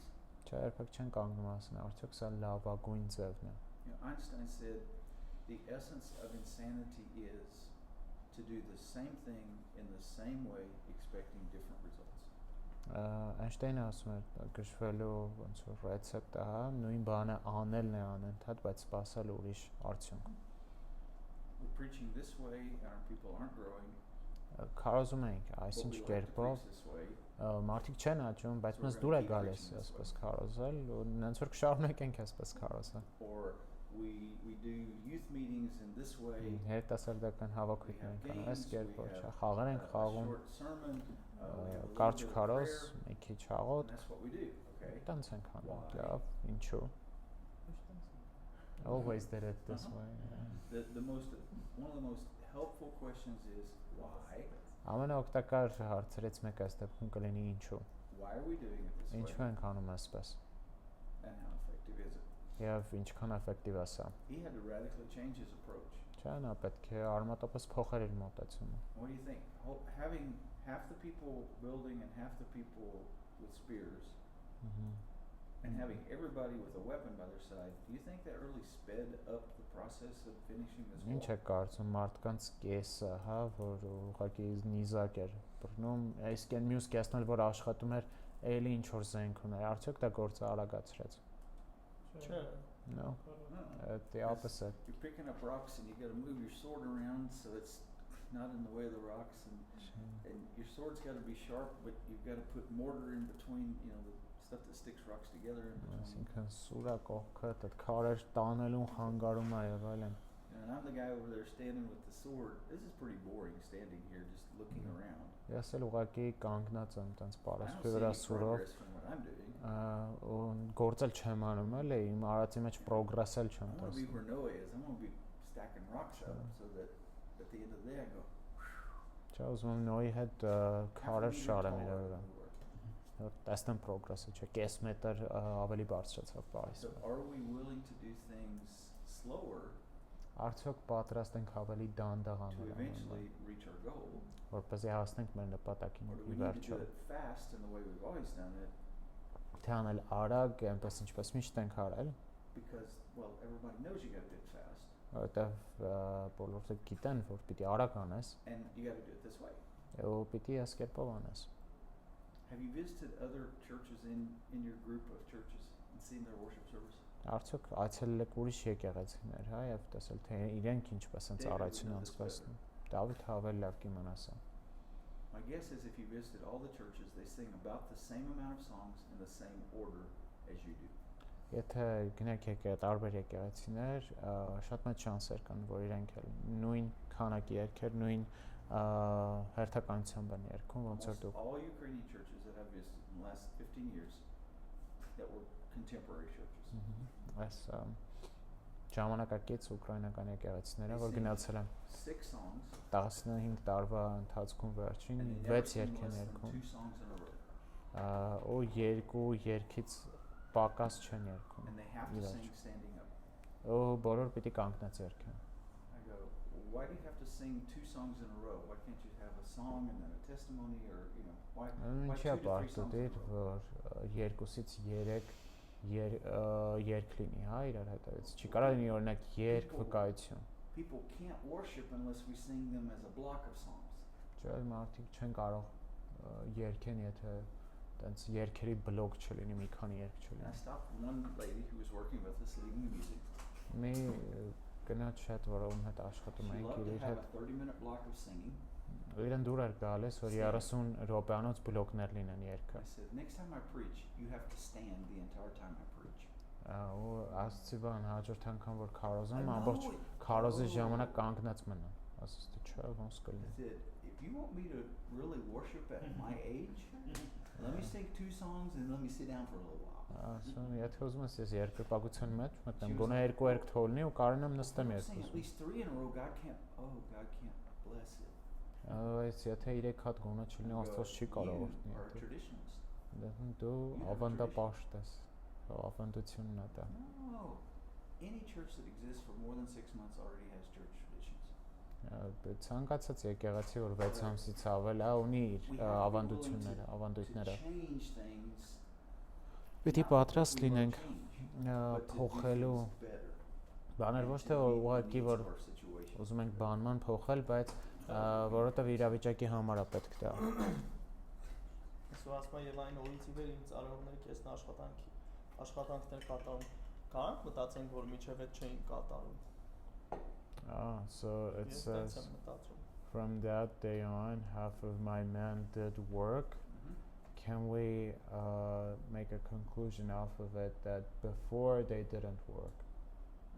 Չէ, երբեք չեն կանգնում ասեն, արդյոք սա լավագույն ձևն է։ Einstein said the essence of insanity is to do the same thing in the same way expecting different results. Այնշտայնը ասում է գժվելու ոնց որ ռեցեպտը, հա, նույն բանը անելն է անընդհատ, բայց սпасել ուրիշ արդյունք։ We're preaching this way and our people aren't growing. Քարոզում ենք այսինչ կերպով, մարդիկ չեն աճում, բայց մեզ դուր է գալիս այսպես քարոզել, ու նենց որ կշարունակենք այսպես քարոզել։ Or we do youth meetings in this way. Երիտասարդական հավաքույթներ ենք անում այս կերպով, խաղեր ենք խաղում, կարճ քարոզ, մի քիչ հաղոտ, տենց ենք անում, լավ, ինչու։ Always did it this way. One of the most helpful questions is why? Ամենաօգտակար հարցերից մեկը այս դեպքում կլինի ինչու։ Why are we doing it this way? Ինչու ենք անում այսպես։ And how effective is it? Եվ ինչքան էֆեկտիվ է սա։ He had to radically change his approach. Չէ, նա պետք է արմատապես փոխել իր մոտեցումը։ What do you think? Having half the people building and half the people with spears, and having everybody with a weapon by their side, do you think that really sped up the process of finishing this wall? Ինչ է կարծում մարդկանց կեսը, հա, որ ուղղակի նիզակ էր բռնում, այսքան մյուս կեսն էլ որ աշխատում էր, էլի ինչ որ զենք ուներ, արդյոք դա գործը արագացրեց։ Չէ։ No. The opposite. You're picking up rocks and you got to move your sword around so it's not in the way of the rocks, and your sword's got to be sharp, but you've got to put mortar in between, you know, the stuff that sticks rocks together in between. Այսինքն սուրա կողքը այդ քարեր տանելուն խանգարում է եւ այլն։ And I'm the guy over there standing with the sword. This is pretty boring standing here just looking around. Ես էլ ուղղակի կանգնած եմ տենց I պարասպի don't see վրա any սուրով progress from what I'm doing. ու գործել չեմ անում էլի իմ արածի մեջ պրոգրես էլ I չեմ want to be տեսնում։ where Noah is. I want to be stacking rocks up so that at the end of the day I go. Չէ, ուզում եմ նոյի հետ քարեր շարեմ իր վրա։ Տեսնեմ պրոգրեսը, չէ, կես մետր ավելի բարձրացավ So պարիսպը։ are we willing to do things slower Արդյոք պատրաստ ենք ավելի դանդաղ to անել, eventually reach our goal? որպեսզի հասնենք մեր նպատակին Or do ի we need to վերջո։ do it fast in the way we've always done it? Թե անել արագ, այնպես ինչպես միշտ ենք արել, Because, well, everybody knows you got to do it fast. որովհետև բոլորը գիտեն, որ պիտի արագ անես, And you got to do it this way. ու պիտի այս կերպով անես։ Have you visited other churches in your group of churches and seen their worship service? Արդյոք այցելել եք ուրիշ եկեղեցիներ, հա, եւ տեսել թե իրենք ինչպես են ծառայություն անցկացնում։ Դավիթ ավելի լավ կիմանաս։ My guess is if you visited all the churches, they sing about the same amount of songs in the same order as you do. Եթե գնաք տարբեր եկեղեցիներ, շատ մեծ շանսեր կան, որ իրենք էլ նույն քանակի երգեր, նույն հերթականությամբ են երգում, ոնց որ դուք։ All Ukrainian churches that I've visited in the last 15 years that were contemporary churches. Այս ժամանակակից ուկրաինական եկեղեցիները, որ գնացել եմ 6 songs 15 տարվա ընթացքում վերջին and they never 6 sing երգ են less than երգում, 2 songs in a row. ու երկու երգից պակաս չեն երգում։ And they have to Իրաջ։ sing standing up. Ու բոլոր պիտի կանգնած երգեն։ I go, why do you have to sing 2 songs in a row? Why can't you have a song and then a testimony, or you know, why Ինչի՞ 2 to 3 ապարտ songs? դեր, որ երկուսից 3 երգ լինի, հա, իրար հետևից։ Չի կարա լինի օրինակ երգ վկայություն։ People can't worship unless we sing them as a block of songs. Չէ, մարդիկ չեն կարող երգեն, եթե տենց երգերի բլոկ չլինի, մի քանի երգ And I չլինի։ stopped one lady who was working with us leading the music. Մի գնաց հետ, որ ում հետ աշխատում She ենք, loved to իր have հետ a 30-minute block of singing. իրեն դուր էր գալիս, որ 30 րոպեանոց բլոկներ լինեն երգը։ I said, next time I preach, you have to stand the entire time I preach. Ու ասացի բան, հաջորդ անգամ որ քարոզեմ, I ամբողջ know it. քարոզի Oh. ժամանակ կանգնած մնամ։ Ասացի չէ, ոնց I կլինի։ said, if you want me to really worship at my age, let me sing 2 songs and let me sit down for a little while. Ասում, եթե ուզում ես ես երկրպագության մեջ մտնեմ, She was գոնե like, երկու երգ թողնի ու կարողանամ If նստեմ I sing at երկուսում։ least 3 in a row, God can't bless it. Այս եթե 3 հատ գոնե I չլինի, go, Աստված չի կարող you օրհնի։ are a traditionalist. Դու You have a ավանդապաշտ ես։ Ավանդությունն է դա։ No. Any church that exists for more than 6 months already has church traditions. Ցանկացած եկեղեցի, որ 6 ամսից ավել է, ունի իր We have to be willing ավանդությունները, to ավանդույթները։ change things. Պիտի not պատրաստ because we love լինենք change, but to do փոխելու things better բաներ, and ոչ to թե meet the ուղղակի needs որ of our situation. ուզում ենք բանման փոխել, բայց որովհետև իրավիճակի համար է պետք դա։ Այսօր ասում եմ այն օրից ի վեր ինձ արարողները կեսն աշխատանքներ կատարում։ Կարանք մտածենք, որ միջև այդ չէին կատարում։ So it Ես says տենց եմ մտածում։ from that day on half of my men did work. Can we make a conclusion off of it that before they didn't work?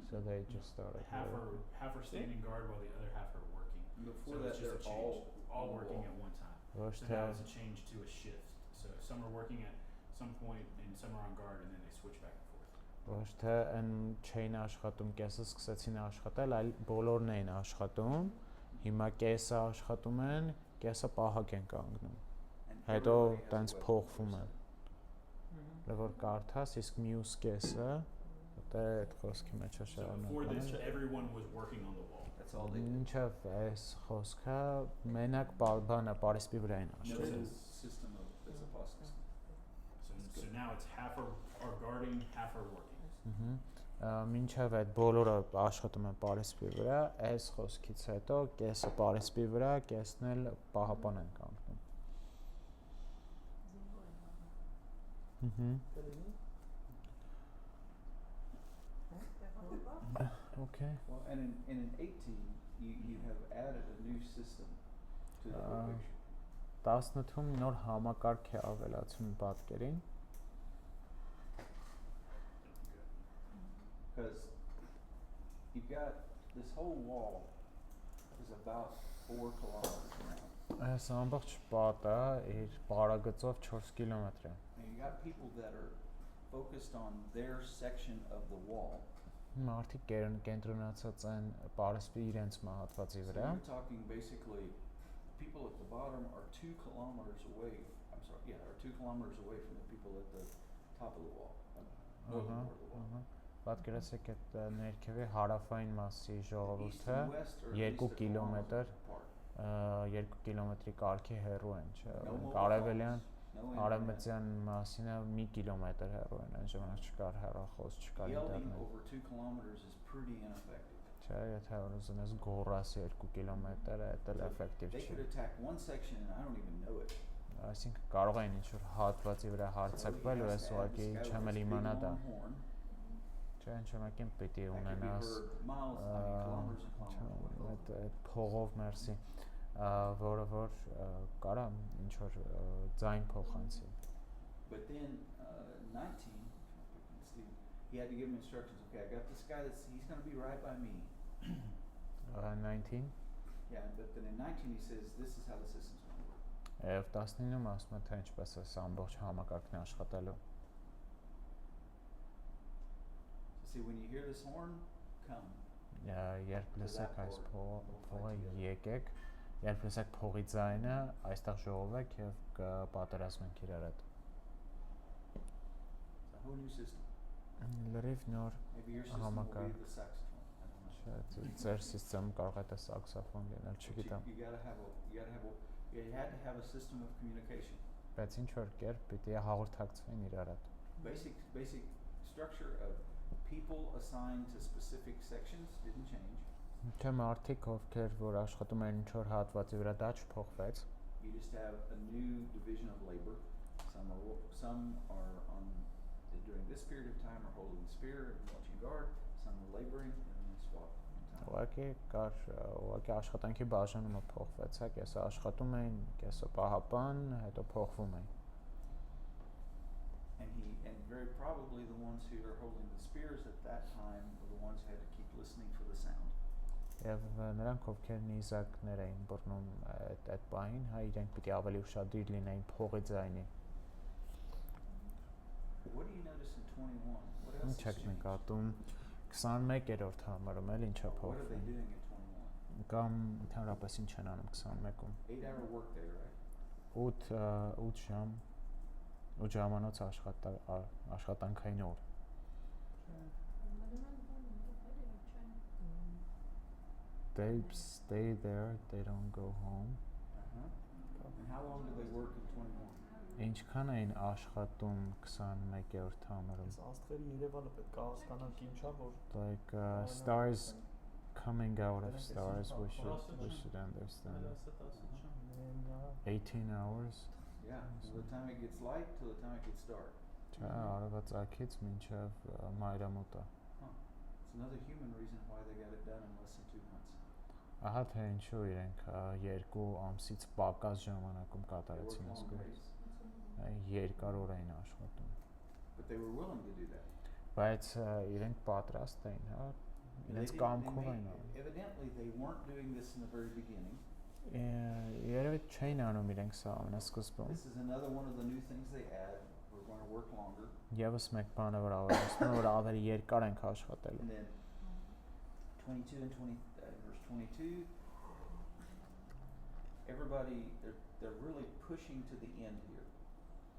So they just started working. Half are standing guard while the other half are working. Before So that, it's just a they're change. All on the working wall. at one time. Ոչ So թե now it's a change to a shift. So some are working at some point and some are on guard and then they switch back and forth. ոչ թե այն չէին աշխատում, կեսը սկսեցին աշխատել, այլ բոլորն էին աշխատում։ Հիմա կեսը աշխատում են, կեսը պահակ են կանգնում։ And Հետո everybody has a տենց weapon փոխվում on են։ their side. Որ կարդաս, իսկ մյուս կեսը դա այդ խոսքի մեջ է So before this, շարունակվում։ everyone was working on the wall. That's all they did. Ինչև այս խոսքը մենակ բանը Պարիսպի վրա են No աշխատում։ system of it's apostasy. So now it's half are guarding, half are working. Մինչև այդ բոլորը աշխատում են Պարիսպի վրա, այս խոսքից հետո կեսը Պարիսպի վրա, կեսն էլ պահապան են կանգնում։ Okay. Well, and in 18, you have added a new system to the whole picture. 18-ում նոր համակարգ է ավելացում պատկերին, Because you've got this whole wall is about 4 kilometers around. այս ամբողջ պատը իր բարագծով 4 կիլոմետր է։ And you got people that are focused on their section of the wall. Մարդիկ կենտրոնացած են պարսպի իրենց մահատվածի So վրա։ you're talking basically people at the bottom are 2 kilometers away. I'm sorry, yeah, are 2 kilometers away from the people at the top of the wall, northern part of the wall. Պատկերացրեք այդ ներքևի հարավային մասի East ժողովուրդը and west are at 2 least a կիլոմետր apart. 2 կիլոմետրի կարգի հեռու են, չէ՞։ No mobile Արևելյան phones, no internet. արևմտյան մասինը 1 կիլոմետր հեռու են, այն ժամանակ չկար հեռախոս, չկար Yelling ինտերնետ։ over 2 kilometers is pretty ineffective. Չէ, եթե ուզենես գոռաս 2 կիլոմետր, դա էլ էֆեկտիվ They չի։ could attack one section and I don't even know it. Այսինքն կարող են ինչ-որ հատվածի վրա հարձակվել ու ես ուղղակի չեմ էլ իմանա դա։ Չէ, ինչ որ պիտի ունենաս այդ փողով մերսի, որը որ կարա ինչ որ ձայն փոխանցի։ But then 19, he had to give him instructions. Okay, I got this guy he's going to be right by me. 19 Yeah, but then in 19 he says this is how the system's going to work. Եվ 19-ում ասում է թե ինչպես է սա ամբողջ համակարգն աշխատելու։ So see, when you hear this horn, come. Երբ լսեք այս փողը եկեք, երբ լսեք փողի ձայնը, այստեղ ժողովեք եւ կպատերազմենք իրար հետ։ It's a whole new system. Լրիվ նոր Maybe your system will be the saxophone. I don't know. Ձեր սիստեմ կարող է դա սաքսոֆոն լինել, But չգիտեմ։ you had to have a system of communication. Բայց ինչ որ կերպ պիտի հաղորդակցվեն իրար հետ։ Basic structure of people assigned to specific sections didn't change. Թե մարդիկ ովքեր որ աշխատում են ինչ որ հատվածի վրա դա չփոխվեց։ You just have a new division of labor. Some are on during this period of time are holding the spear and watching guard. Some are laboring and then swap. Ուղղակի աշխատանքի բաժանումը փոխվեց, հա, կեսը աշխատում էին, կեսը պահապան, հետո փոխվում էին։ And very probably the ones who are holding the spears at that time were the ones who had to keep listening for the sound. Եվ նրանք ովքեր նիզակներ էին բռնում այդ պահին, հա, իրենք պիտի ավելի ուշադիր լինեին փողի ձայնին։ What do you notice in 21? What else Ինչ has եք changed? նկատում 21-րդ համարում էլ ինչա What are they փոխվում։ doing at 21? Կամ ընդհանրապես ինչ են անում 21-ում։ 8-hour workday, right? 8 ժամ 8 ժամանոց աշխատանքային օր։ They stay there, they don't go home. And how long do they work in 21? Ինչքան էին աշխատում 21-րդ համարում։ Այս աստղերի Երևանը պետք է հասկանանք ինչա որ Like stars coming out of stars, we should understand. 18 hours. Yeah, from the time it gets light till the time it gets dark. Չէ, արևածագից մինչև մայրամուտը։ It's another human reason why they got it done in less than 2 months. Ահա թե ինչու իրենք 2 ամսից պակաս ժամանակում They կատարեցին work այս long գործը։ days, Երկար օր էին աշխատում։ but they were willing to do that. Բայց իրենք պատրաստ էին, հա, իրենց կամքով էին անում։ Evidently they weren't doing this in the very beginning. Երևի չէին անում իրենք սա ամենասկզբում։ This is another one of the new things they add. We're going to work longer. Եվս մեկ բանը որ ավելացնում, որ ավելի երկար ենք աշխատելու։ And then 22 and 20, verse 22, everybody, they're really pushing to the end here.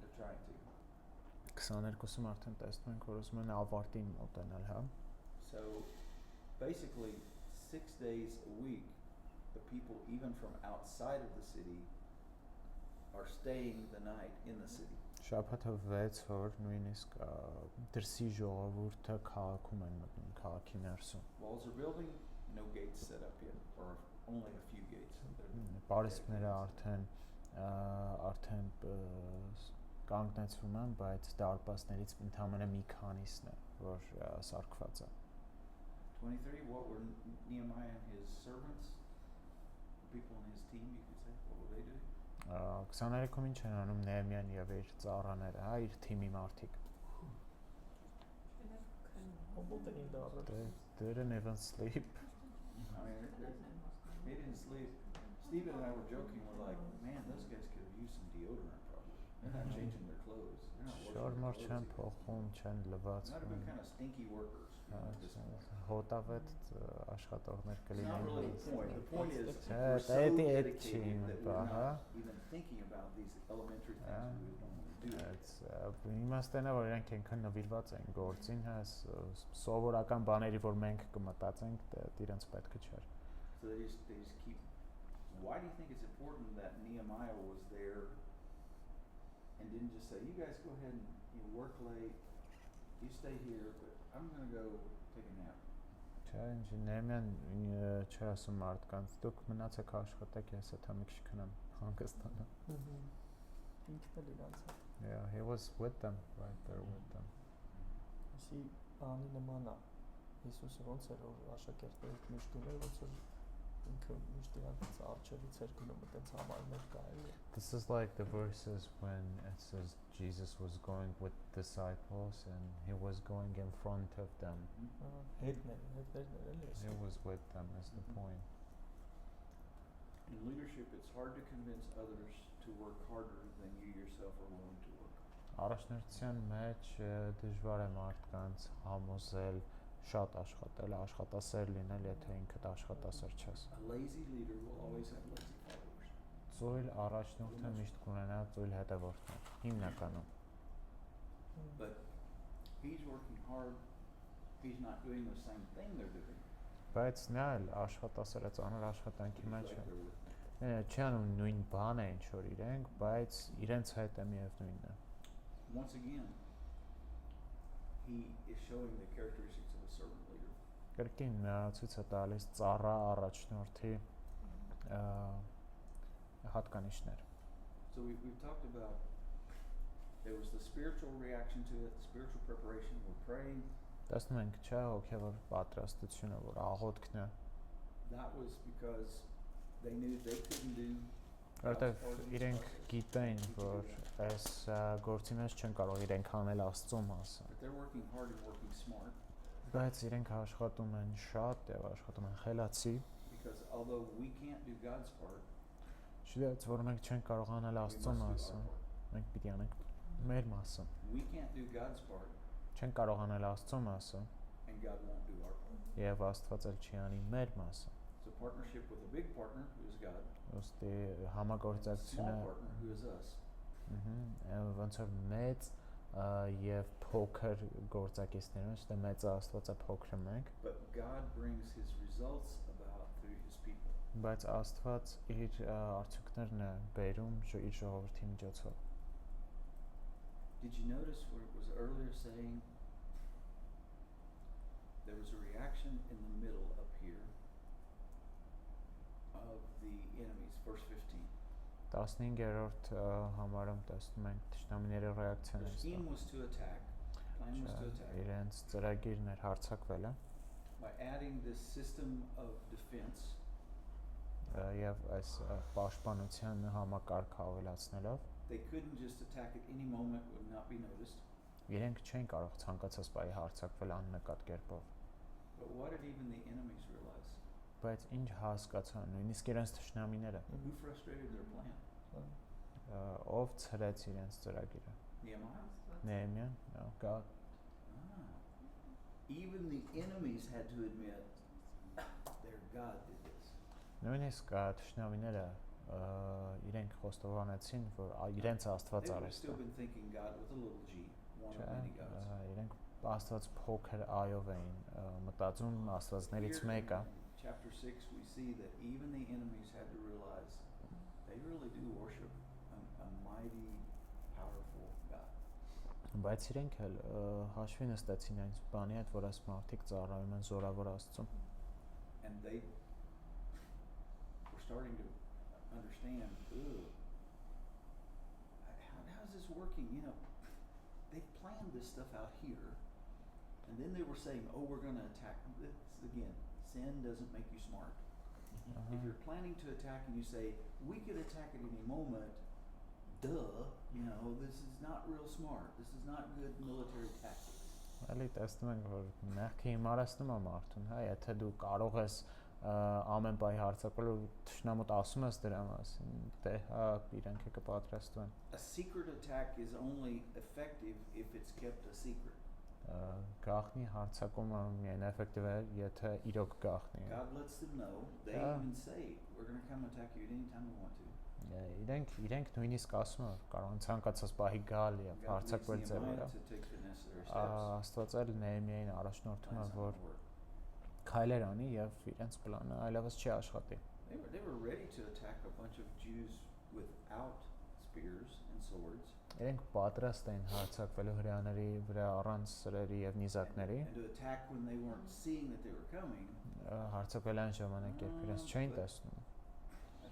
They're trying to. 22-ում արդեն տեսնում ենք, որ ուզում են ավարտին մոտենալ, հա։ So basically 6 days a week, the people even from outside of the city are staying the night in the city. Շաբաթը 6 օր նույնիսկ դրսի ժողովուրդը քաղաքում են մտնում, քաղաքի ներսում։ Walls are building, no gates set up yet, or only a few gates. Պարիսպները արդեն կանգնեցվում են, բայց դարպասներից ընդամենը մի քանիսն է, որ սարքված է։ 23, what were Nehemiah and his servants, the people on his team, you could say, what were they doing? 23-ում ինչ են անում Նեհեմիան եւ իր ծառաները, հա, իր թիմի մարդիկ։ Ո՞ւտ էին դառել։ They didn't even sleep. I mean, they didn't sleep. Stephen and I were joking, we're like, man, those guys could have used some deodorant probably. They're not changing their clothes. They're not washing Շարմար their չեն clothes. փոխում, չեն լվացվում։ Might have been kind of stinky workers. You know, at this point. Հոտավետ աշխատողներ It's not really the point. The point is, Չէ, we're so դա էդի dedicated that we're հա։ not even thinking about these elementary things we would normally do. Իմաստն է, որ իրենք այնքան նվիրված են գործին, հա, սովորական բաների, որ մենք կմտածենք, դա իրենց պետք չէր։ So they just keep. Why do you think it's important that Nehemiah was there and didn't just say, you guys go ahead and you work late, you stay here, but I'm going to go take a nap. Չէ, ինչ Նեհեմիան չէր ասում մարդկանց, դուք մնացեք աշխատեք, ես հետ մի քիչ քնեմ, հանգստանամ։ Ինքն էլ իրանց։ Yeah, he was with them, right there with them. Այսի բանի նման է։ Հիսուսը ոնց էր որ աշակերտներից միշտ գնում ոնց որ ինքը միշտ իրանց արջերից էր գնում այդպես համարներ կային։ This is like the verses when it says Jesus was going with disciples and he was going in front of them. Հետներն էլի։ He was with them is the point. In leadership, it's hard to convince others to work harder than you yourself are willing to work. Առաջնորդության մեջ դժվար է մարդկանց համոզել շատ աշխատել, աշխատասեր լինել, եթե ինքդ աշխատասեր չես։ A lazy leader will always have lazy followers. Ծույլ առաջնորդը միշտ կունենա ծույլ հետևորդներ, հիմնականում։ But he's working hard. He's not doing the same thing they're doing. Բայց նա էլ աշխատասեր է, ծանր աշխատանքի մեջ Like է։ they're with. Չի անում նույն բանը ինչ որ իրենք, բայց իրենց հետ է միևնույնն է։ Once again, he is showing the characteristics of a servant leader. Կրկին ցույց է տալիս ծառա առաջնորդի հատկանիշներ։ So we've talked about there was the spiritual reaction to it, the spiritual preparation. We're praying. Տեսնում ենք, չէ, հոգևոր պատրաստությունը, որ աղոթքն է։ That was because they knew they couldn't do. Որտեվ իրենք գիտեն, որ այս գործի մեջ չեն կարող իրենք անել Աստծո մասը։ But they're working hard and working smart. Բայց իրենք աշխատում են շատ եւ աշխատում են խելացի։ Because although we can't do God's part, Չդից որ մենք չենք կարող անել we Աստծո must do մասը, our part. մենք պիտի անենք մեր մասը։ We can't do God's part, Չենք կարող անել Աստծո մասը, and God won't do our part. եւ Աստված էլ չի անի մեր մասը։ It's a partnership with a big partner who is God, Ոստի and a small համագործակցությունը partner who is us. ոնց որ մեծ եւ փոքր գործակիցներն, չէ՞ մեծը Աստվածը փոքրը մենք, But God brings His results about through His people. բայց Աստված իր արդյունքներն է բերում իր ժողովրդի միջոցով։ Did you notice where it was earlier saying there was a reaction in the middle up here of the enemies, verse 15. 15-րդ համարում տեսնում ենք ճշտամիների The ռեակցիաները։ scheme was to attack, plan was to attack, Իրենց ծրագիրն էր հարձակվելը by adding this system of defense. եւ այս պաշտպանության համակարգը ավելացնելով They couldn't just attack at any moment, would not be noticed. իրենք չէին կարող ցանկացած բայի հարձակվել աննկատ կերպով։ But what did even the enemies realize? Բայց ինչ հասկացան, նույնիսկ իրենց թշնամիները, Who frustrated their plan? ով ցրեց իրենց ծրագիրը։ Nehemiah. Նեհեմիան, no, God. Even the enemies had to admit their God did this. Նույնիսկ թշնամիները իրենք խոստովանեցին, որ իրենց Աստված They would have արեց still դա։ been thinking God with a little g, one of many gods. Իրենք Աստված փոքր այով էին մտածում, Աստվածներից Here մեկը։ in chapter 6 we see that even the enemies had to realize they really do worship a mighty, powerful God. Բայց իրենք էլ հաշվի նստեցին այն բանի հետ, որ այս մարդիկ ծառայում են զորավոր Աստծուն։ And they were starting to understand, how's this working? You know, they planned this stuff out here, and And then they were saying, oh, we're going to attack. This, again, sin doesn't make you smart. If you're planning to attack and you say, we could attack at any moment, duh, you know, this is not real smart. This is not good military tactics. Էլի տեսնում ենք, որ մեղքի հիմարացնում է մարդուն, հա, եթե դու կարող ես ամեն պահի հարձակվել ու թշնամուտ ասում ես դրա մասին, դե հա, իրենք է կպատրաստվեն։ A secret attack is only effective if it's kept a secret. Գաղտնի հարձակումը միայն էֆեկտիվ է, եթե իրոք գաղտնի է։ God lets them know. They even say, we're going to come attack you at any time we want to. Իրենք նույնիսկ ասում են, կարող են ցանկացած պահի գալ եւ հարձակվել ձեր վրա։ Աստված էլ Նեհեմիային առաջնորդում է, որ քայլեր անի եւ իրենց պլանը այլևս չի աշխատի։ They were ready to attack a bunch of Jews without spears and swords. Իրենք պատրաստ էին հարձակվելու հրեաների վրա առանց սրերի եւ նիզակների։ And to attack when they weren't seeing that they were coming. Հարձակվել այն ժամանակ, երբ իրենց չէին տեսնում։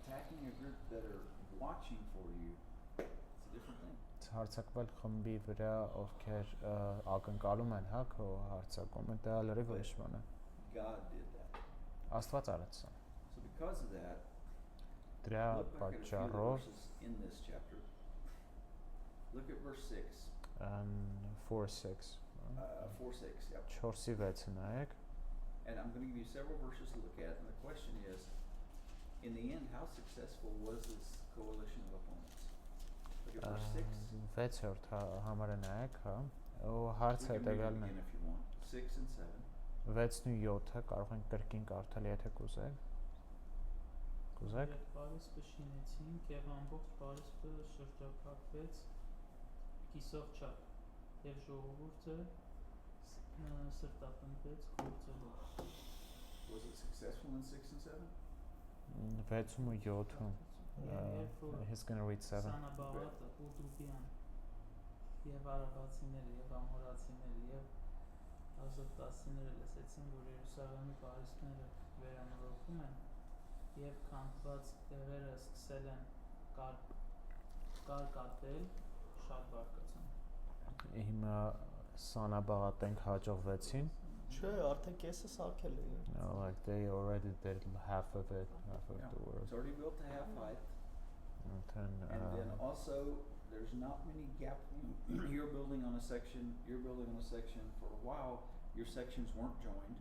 Attacking a group that are watching for you, it's a different thing. Հարձակվել խմբի վրա, ովքեր ակնկալում են, հա, քո հարձակումը, դա լրիվ ուրիշ բան է։ God did that. Աստված արեց սա։ So because of that, Դրա look back at a few պատճառով verses in this chapter. Look at verse 6. 4:6. 4:6. Yep. 4:6 նայեք։ And I'm going to give you several verses to look at, and the question is, in the end, how successful was this coalition of opponents? Look at verse 6. 6-րդ համարը նայեք, հա։ Ու We հարցը can read it հետեւյալն է։ again if you want. 6 and 7. 6-ն ու 7-ը կարող ենք կրկին կարդալ, եթե կուզեք։ Կուզեք։ Երբ Պարիսպը շինեցին, եւ ամբողջ Պարիսպը շրջափակվեց կիսով չափ, եւ ժողովուրդը սրտապնդվեց գործելով։ Was it successful in 6 and 7? 6-ում ու 7-ում։ He's going to read 7. Սանաբաղատը, Ուդուբյան, եւ արաբացիները, եւ ամորացիները, եւ ազոտացիները լսեցին, որ Երուսաղեմի պարիսպները վերանորոգում են, եւ քանդված տեղերը սկսել են կարկատել, շատ բարկացան։ Հիմա Սանաբաղատենք հաջողվեցին։ Չէ, արդեն կեսը սարքել է։ No, like they already did half of it, half of the work. It's already built to half height. And And then also, there's not many gap. You're building on a section. You're building on a section. For a while, your sections weren't joined.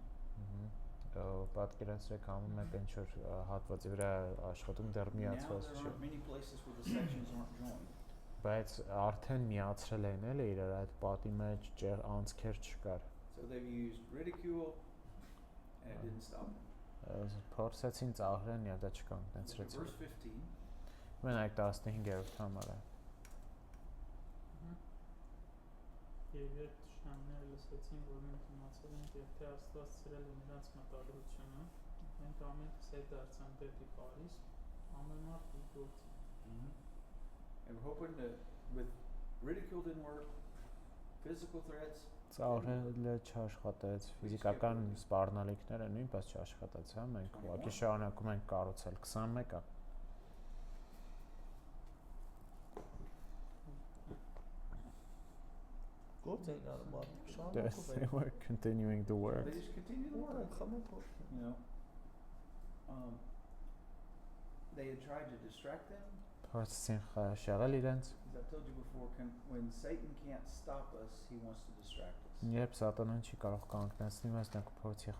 պատկերացրեք ամեն մեկ ինչ-որ հատվածի վրա աշխատում դեռ Now միացված there չէ։ aren't many places where the sections aren't joined. Բայց արդեն միացրել են էլի իրար այդ պատի մեջ անցքեր չկար։ So they've used ridicule, and it didn't stop them. Փորձեցին ծաղրեն եւ դա Look at չկանգնեցրեցին։ verse 15. Մենակ 15-րդ համարը։ Եվ երբ թշնամիները լսեցին, որ մենք իմացել ենք եւ թե Աստված ցրել է նրանց մտադրությունը, մենք ամենքս հետ դարձանք դեպի Պարիս, ամեն մարդ իր գործը։ And we're hoping that with ridicule didn't work, physical threats. Ծաղրելը չաշխատեց, ֆիզիկական սպառնալիքները նույնպես չաշխատեց, հա, մենք ուղղակի շարունակում ենք կառուցել 21-ը։ Գործ էին անում մարդիկ, They շարունակում էին։ were continuing the work. They just continue to work. You know, they had tried to distract them. Փորձեցին շեղել իրենց։ As I've told you before, when Satan can't stop us, he wants to distract us. Երբ Սատանան չի կարող կանգնեցնել մեզ, նա կփորձի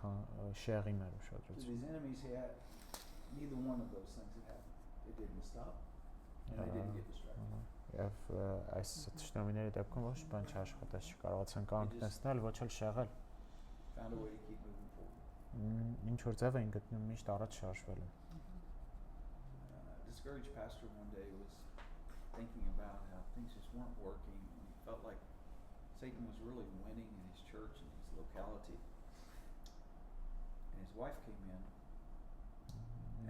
շեղի մեր So ուշադրությունը։ these enemies had neither one of those things had happened. They didn't stop, and they didn't get distracted. Եվ այս թշնամիների դեպքում ոչ բան չաշխատեց, չկարողացան կանգնեցնել, ոչ էլ շեղել։ Found a way to keep moving forward. Ինչ որ ձև էին գտնում միշտ առաջ շարժվելու։ Discouraged pastor one day was thinking about how things just weren't working, and he felt like Satan was really winning in his church and his locality. And his wife came in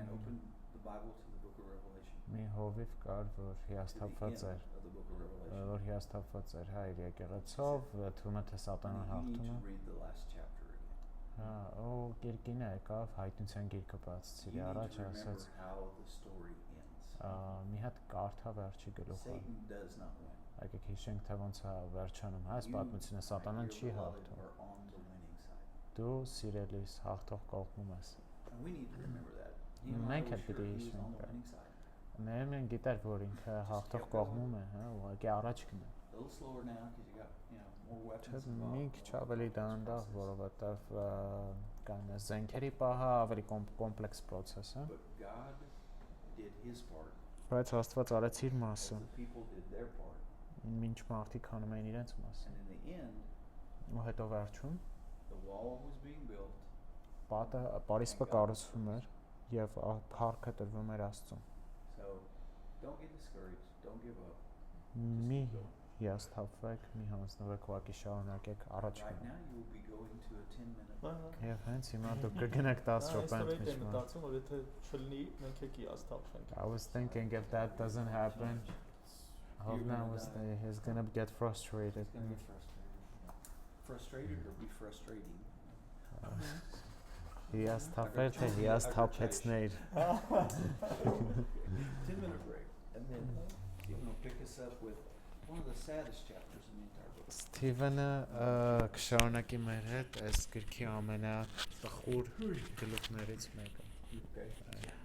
and opened the Bible to the book of Revelation. Մի հովիվ կար, որ To the հիասթափված end էր, of the book of Revelation. որ հիասթափված էր հայր եկեղեցով, թվում է թե Սատանան And you need հաղթում to է։ read the last chapter again. Հա, ու կերկինը եկավ, հայտնության գիրքը You բացեցի need առաջ, to ասաց, remember how the story ends. մի հատ կարդա վերջի գլուխը։ Satan does not win. Եկեք հիշենք, թե ոնց է վերջանում, հա, այս You, պատմությունը my Սատանան dear չի beloved, հաղթում։ are on the դու սիրելիս հաղթող կողմում ես։ And we need to remember that. Մենք Nehemiah էլ was sure պիտի he was հիշենք on the դա։ winning side. Նեհեմիան գիտեր, որ ինքը հաղթող կողմում է, հա, ուղղակի առաջ գնա։ A little slower now because you got, more weapons Չէ, involved. մի քիչ ավելի դանդաղ, որովհետև կան զենքերի պահը ավելի կոմպլեքս process է։ But God did his part Բայց Աստված արեց իր as մասը, the people did their part. ինչ մարդիկ անում էին իրենց մասը։ And in the end, Ու հետո վերջում the wall was being built. պատը Պարիսպը կառուցվում էր եւ փառքը տրվում էր Աստծուն։ So don't get discouraged. Don't give up. Մի հիասթափվեք, մի հանձնվեք, ուղղակի շարունակեք առաջ Right գնալ։ now you will be going to a 10-minute. Եվ հենց հիմա դուք կգնաք 10 րոպե ընդմիջման։ մտածում, որ եթե չլինի, մենք եկի աստափենք։ I was thinking if that doesn't happen, Hovna was he's gonna get frustrated. It's going to get frustrated. Frustrated or be frustrating. Հիասթափել թե հիասթափեցներ։ 10-minute break. And then Stephen will pick us up with one of the saddest chapters in the entire book. Սթիվենը կշարունակի մեր հետ այս գրքի ամենատխուր գլուխներից մեկը։ Okay.